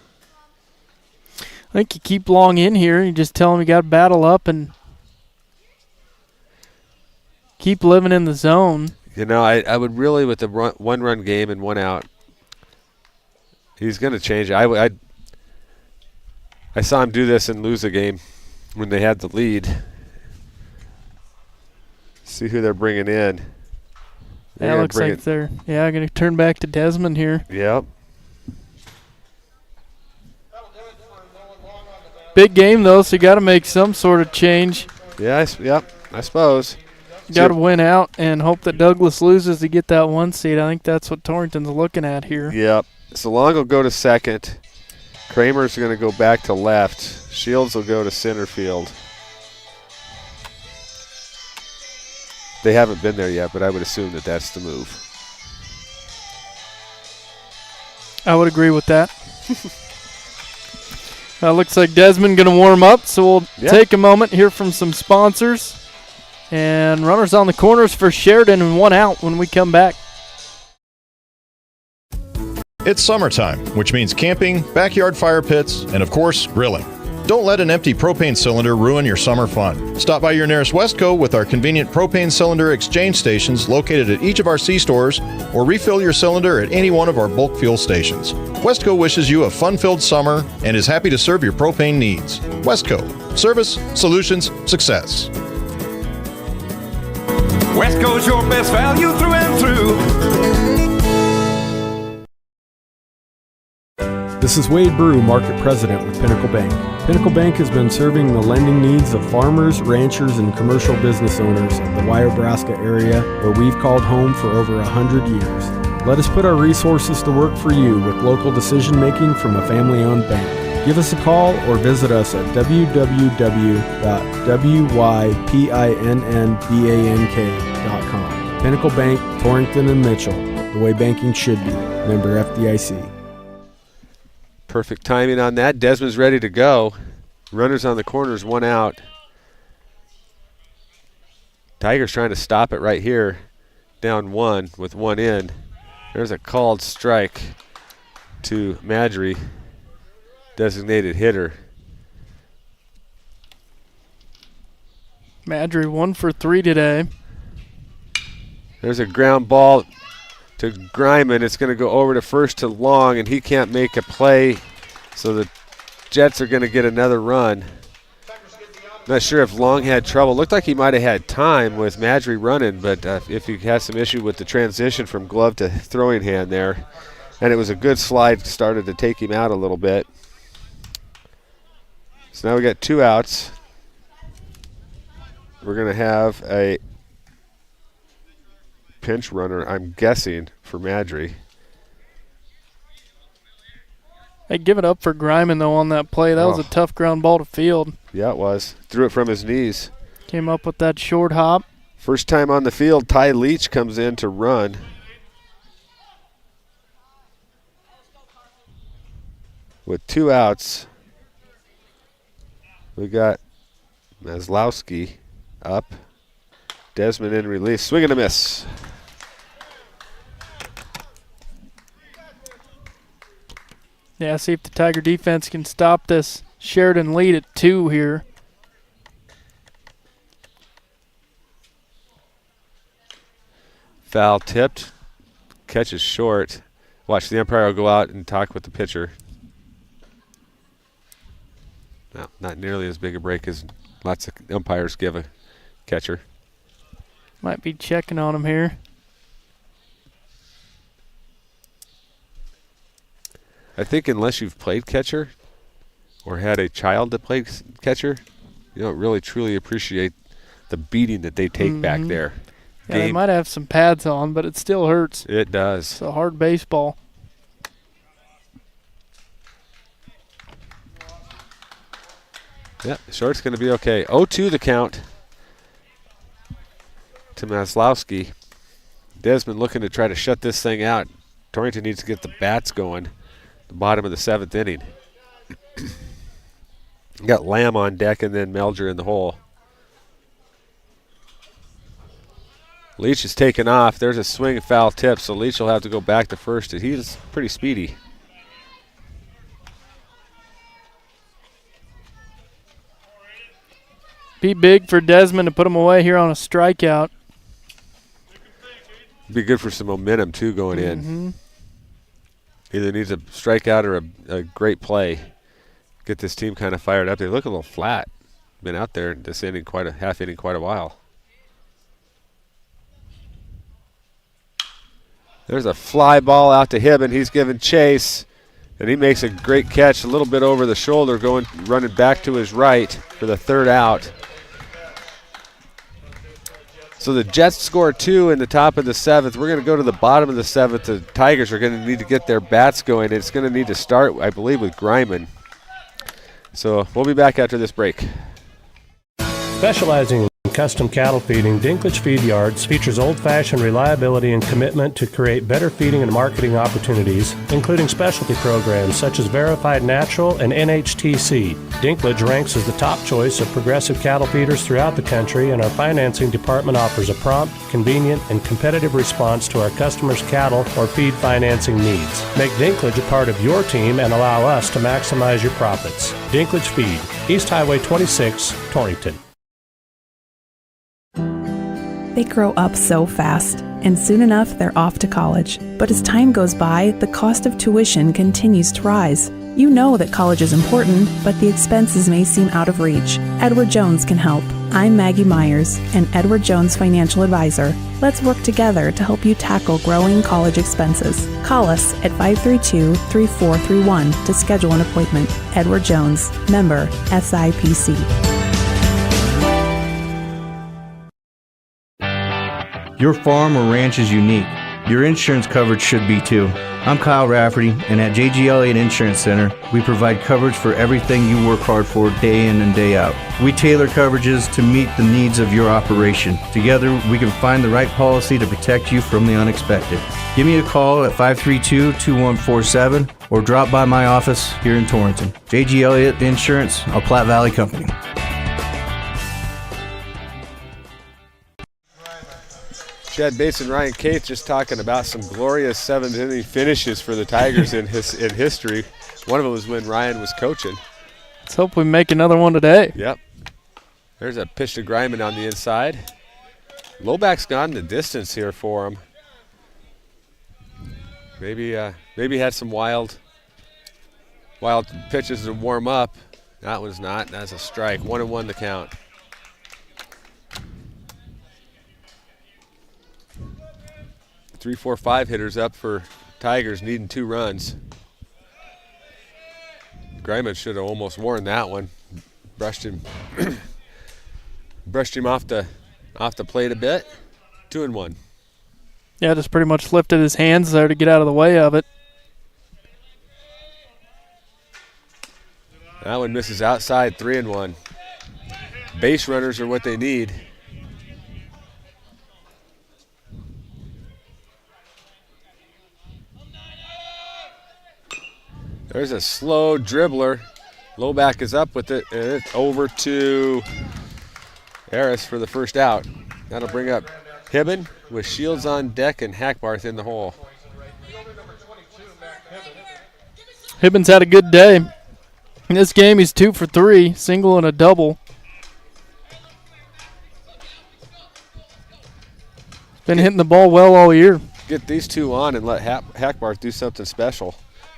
I think you keep Long in here. You just tell him you got to battle up and keep living in the zone. You know, I would really, with the 1-run game and 1 out, he's going to change it. I saw him do this and lose a game when they had the lead. See who they're bringing in. That looks like they're going to turn back to Desmond here. Yep. Big game, though, so you got to make some sort of change. Yeah, I suppose. Got to win out and hope that Douglas loses to get that 1 seed. I think that's what Torrington's looking at here. Yep. So Long will go to second. Kramer's going to go back to left. Shields will go to center field. They haven't been there yet, but I would assume that that's the move. I would agree with that. Looks like Desmond going to warm up, so we'll take a moment, hear from some sponsors. And runners on the corners for Sheridan and 1 out when we come back. It's summertime, which means camping, backyard fire pits, and of course, grilling. Don't let an empty propane cylinder ruin your summer fun. Stop by your nearest Westco with our convenient propane cylinder exchange stations located at each of our C-stores, or refill your cylinder at any one of our bulk fuel stations. Westco wishes you a fun-filled summer and is happy to serve your propane needs. Westco. Service, solutions, success. Westco's your best value through and through. This is Wade Brew, Market President with Pinnacle Bank. Pinnacle Bank has been serving the lending needs of farmers, ranchers, and commercial business owners in the Wyobraska area, where we've called home for over 100 years. Let us put our resources to work for you with local decision-making from a family-owned bank. Give us a call or visit us at www.wypinnbank.com. Pinnacle Bank, Torrington and Mitchell, the way banking should be. Member FDIC. Perfect timing on that. Desmond's ready to go. Runners on the corners, one out. Tigers trying to stop it right here. Down one with one in. There's a called strike to Madry, designated hitter. Madry 1 for 3 today. There's a ground ball to Greiman. It's going to go over to first to Long, and he can't make a play, so the Jets are going to get another run. Not sure if Long had trouble. Looked like he might have had time with Madry running, but if he had some issue with the transition from glove to throwing hand there. And it was a good slide, started to take him out a little bit. So now we got 2 outs. We're going to have a pinch runner, I'm guessing, for Madry. Hey, give it up for Greiman, though, on that play. That was a tough ground ball to field. Yeah, it was. Threw it from his knees. Came up with that short hop. First time on the field, Ty Leach comes in to run. With 2 outs, we got Maslowski up. Desmond in relief. Swing and a miss. Yeah, see if the Tiger defense can stop this Sheridan lead at 2 here. Foul tipped. Catch is short. Watch, the umpire will go out and talk with the pitcher. No, not nearly as big a break as lots of umpires give a catcher. Might be checking on him here. I think unless you've played catcher or had a child that plays catcher, you don't really truly appreciate the beating that they take back there. Yeah, they might have some pads on, but it still hurts. It does. It's a hard baseball. Yeah, short's going to be okay. 0-2 the count to Maslowski. Desmond looking to try to shut this thing out. Torrington needs to get the bats going. The bottom of the 7th inning. Got Lamb on deck and then Melger in the hole. Leach is taken off. There's a swing and foul tip, so Leach will have to go back to first. He's pretty speedy. Be big for Desmond to put him away here on a strikeout. Be good for some momentum, too, going in. Either needs a strikeout or a great play. Get this team kind of fired up. They look a little flat. Been out there this inning, half inning, quite a while. There's a fly ball out to Hibben. He's given chase, and he makes a great catch, a little bit over the shoulder, running back to his right for the 3rd out. So the Jets score 2 in the top of the 7th. We're going to go to the bottom of the 7th. The Tigers are going to need to get their bats going. It's going to need to start, I believe, with Greiman. So we'll be back after this break. Specializing in and custom cattle feeding, Dinklage Feed Yards features old-fashioned reliability and commitment to create better feeding and marketing opportunities, including specialty programs such as Verified Natural and NHTC. Dinklage ranks as the top choice of progressive cattle feeders throughout the country, and our financing department offers a prompt, convenient, and competitive response to our customers' cattle or feed financing needs. Make Dinklage a part of your team and allow us to maximize your profits. Dinklage Feed, East Highway 26, Torrington. They grow up so fast, and soon enough they're off to college. But as time goes by, the cost of tuition continues to rise. You know that college is important, but the expenses may seem out of reach. Edward Jones can help. I'm Maggie Myers, an Edward Jones financial advisor. Let's work together to help you tackle growing college expenses. Call us at 532-3431 to schedule an appointment. Edward Jones, member SIPC. Your farm or ranch is unique. Your insurance coverage should be too. I'm Kyle Rafferty, and at JG Elliott Insurance Center, we provide coverage for everything you work hard for day in and day out. We tailor coverages to meet the needs of your operation. Together, we can find the right policy to protect you from the unexpected. Give me a call at 532-2147 or drop by my office here in Torrington. JG Elliott Insurance, a Platte Valley company. Chad Bates and Ryan Cates just talking about some glorious seventh inning finishes for the Tigers in history. One of them was when Ryan was coaching. Let's hope we make another one today. Yep. There's a pitch to Griman on the inside. Lowback's gone the distance here for him. Maybe had some wild pitches to warm up. That was not. That's a strike. 1-1 the count. Three, 4, 5 hitters up for Tigers, needing 2 runs. Griman should have almost worn that one. Brushed him off the plate a bit. 2-1. Yeah, just pretty much lifted his hands there to get out of the way of it. That one misses outside. 3-1. Base runners are what they need. There's a slow dribbler. Lowback is up with it, and it's over to Harris for the first out. That'll bring up Hibben with Shields on deck and Hackbarth in the hole. Hibben's had a good day. In this game, he's 2 for 3, single and a double. Been hitting the ball well all year. Get these two on and let Hackbarth do something special.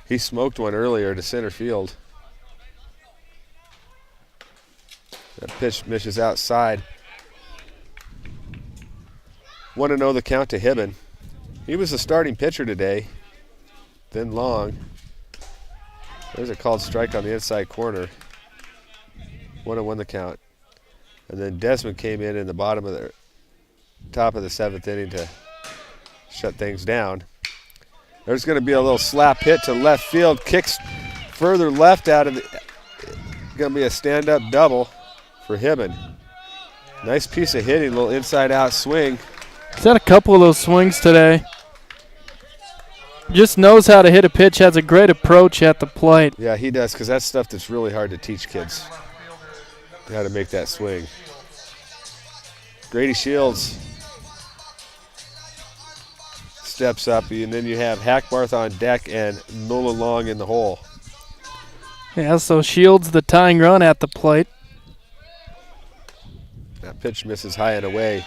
He smoked one earlier to center field. That pitch misses outside. 1-0 the count to Hibben. He was the starting pitcher today. Then Long. There's a called strike on the inside corner. 1-1 the count. And then Desmond came in the bottom of the top of the 7th inning to shut things down. There's going to be a little slap hit to left field. Kicks further left out of the. Going to be a stand-up double for Hibben. Nice piece of hitting, little inside-out swing. He's had a couple of those swings today. Just knows how to hit a pitch, has a great approach at the plate. Yeah, he does, because that's stuff that's really hard to teach kids, how to make that swing. Grady Shields steps up, and then you have Hackbarth on deck and Nola Long in the hole. Yeah, so Shields the tying run at the plate. That pitch misses high and away.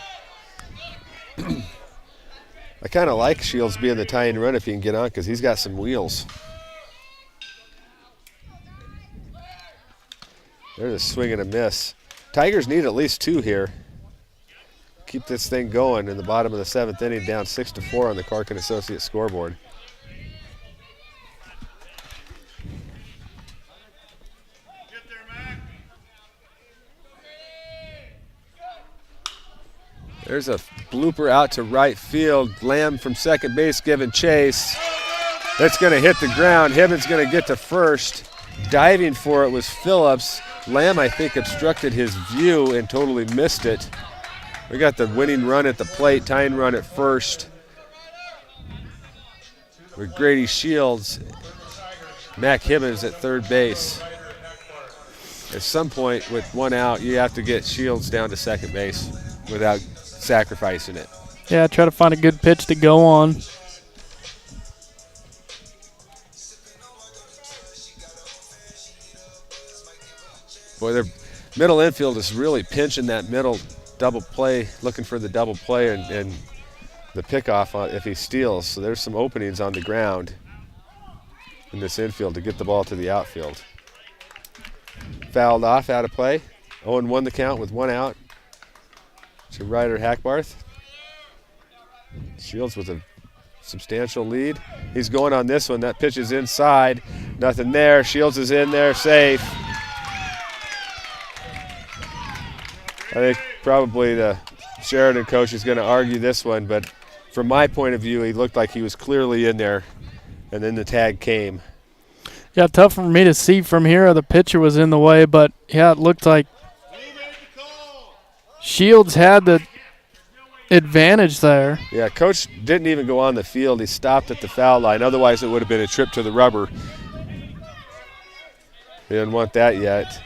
I kind of like Shields being the tying run if he can get on, because he's got some wheels. There's a swing and a miss. Tigers need at least 2 here. Keep this thing going in the bottom of the 7th inning, down 6-4 on the Clark & Associates scoreboard. There's a blooper out to right field. Lamb from second base giving chase. That's going to hit the ground. Hibben's going to get to first. Diving for it was Phillips. Lamb, I think, obstructed his view and totally missed it. We got the winning run at the plate, tying run at first with Grady Shields. Mac Hibbins at third base. At some point with one out, you have to get Shields down to second base without sacrificing it. Yeah, try to find a good pitch to go on. Boy, their middle infield is really pinching that middle double play, looking for the double play and the pickoff if he steals. So there's some openings on the ground in this infield to get the ball to the outfield. Fouled off, out of play. 0-1 the count with one out to Ryder Hackbarth. Shields with a substantial lead. He's going on this one. That pitch is inside. Nothing there. Shields is in there, safe. I think probably the Sheridan coach is going to argue this one, but from my point of view, he looked like he was clearly in there, and then the tag came. Yeah, tough for me to see from here. The pitcher was in the way, but yeah, it looked like Shields had the advantage there. Yeah, coach didn't even go on the field. He stopped at the foul line. Otherwise, it would have been a trip to the rubber. He didn't want that yet.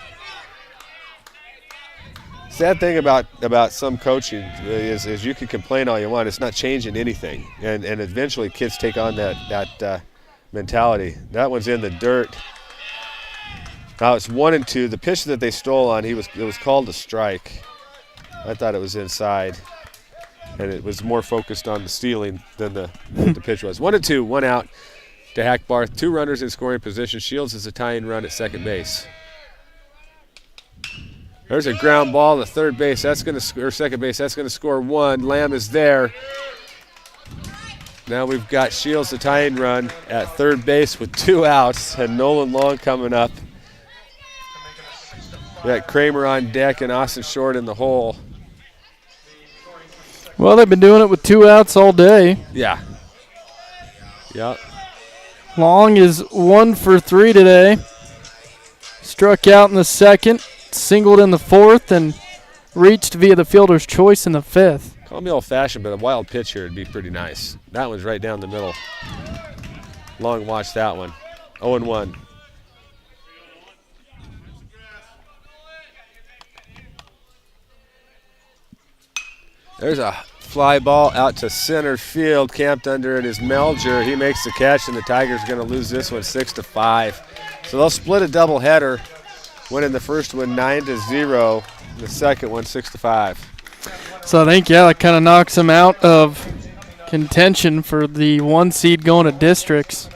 Sad thing about some coaching is you can complain all you want. It's not changing anything, and eventually kids take on that mentality. That one's in the dirt. Now it's 1-2. The pitch that they stole on, it was called a strike. I thought it was inside, and it was more focused on the stealing than the pitch was. 1-2, one out to Hackbarth. 2 runners in scoring position. Shields is a tying run at second base. There's a ground ball to third base. That's going to second base. That's going to score 1. Lamb is there. Now we've got Shields the tying run at third base with 2 outs, and Nolan Long coming up. We got Kramer on deck and Austin Short in the hole. Well, they've been doing it with 2 outs all day. Yeah. Yep. Long is 1 for 3 today. Struck out in the second, singled in the fourth, and reached via the fielder's choice in the fifth. Call me old-fashioned, but a wild pitch here would be pretty nice. That one's right down the middle. Long watched that one. 0-1. There's a fly ball out to center field. Camped under it is Melger. He makes the catch, and the Tigers are going to lose this one 6-5. So they'll split a doubleheader, winning the first one 9-0, the second one 6-5. So I think, yeah, that kind of knocks them out of contention for the 1 seed going to districts.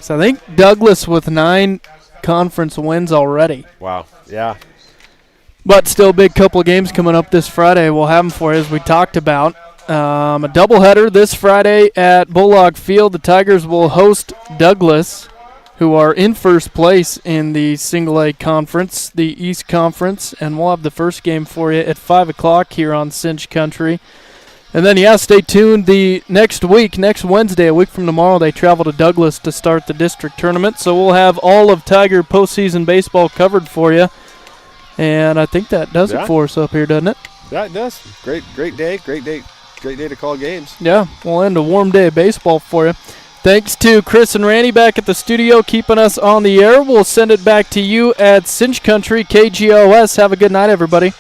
So I think Douglas with 9 conference wins already. Wow, yeah. But still a big couple of games coming up this Friday. We'll have them for you, as we talked about. A doubleheader this Friday at Bullock Field. The Tigers will host Douglas, who are in first place in the Single A Conference, the East Conference. And we'll have the first game for you at 5 o'clock here on Cinch Country. And then, yeah, stay tuned. The next week, next Wednesday, a week from tomorrow, they travel to Douglas to start the district tournament. So we'll have all of Tiger postseason baseball covered for you. And I think that does it for us up here, doesn't it? That does. Great day to call games. Yeah, we'll end a warm day of baseball for you. Thanks to Chris and Randy back at the studio keeping us on the air. We'll send it back to you at Cinch Country, KGOS. Have a good night, everybody.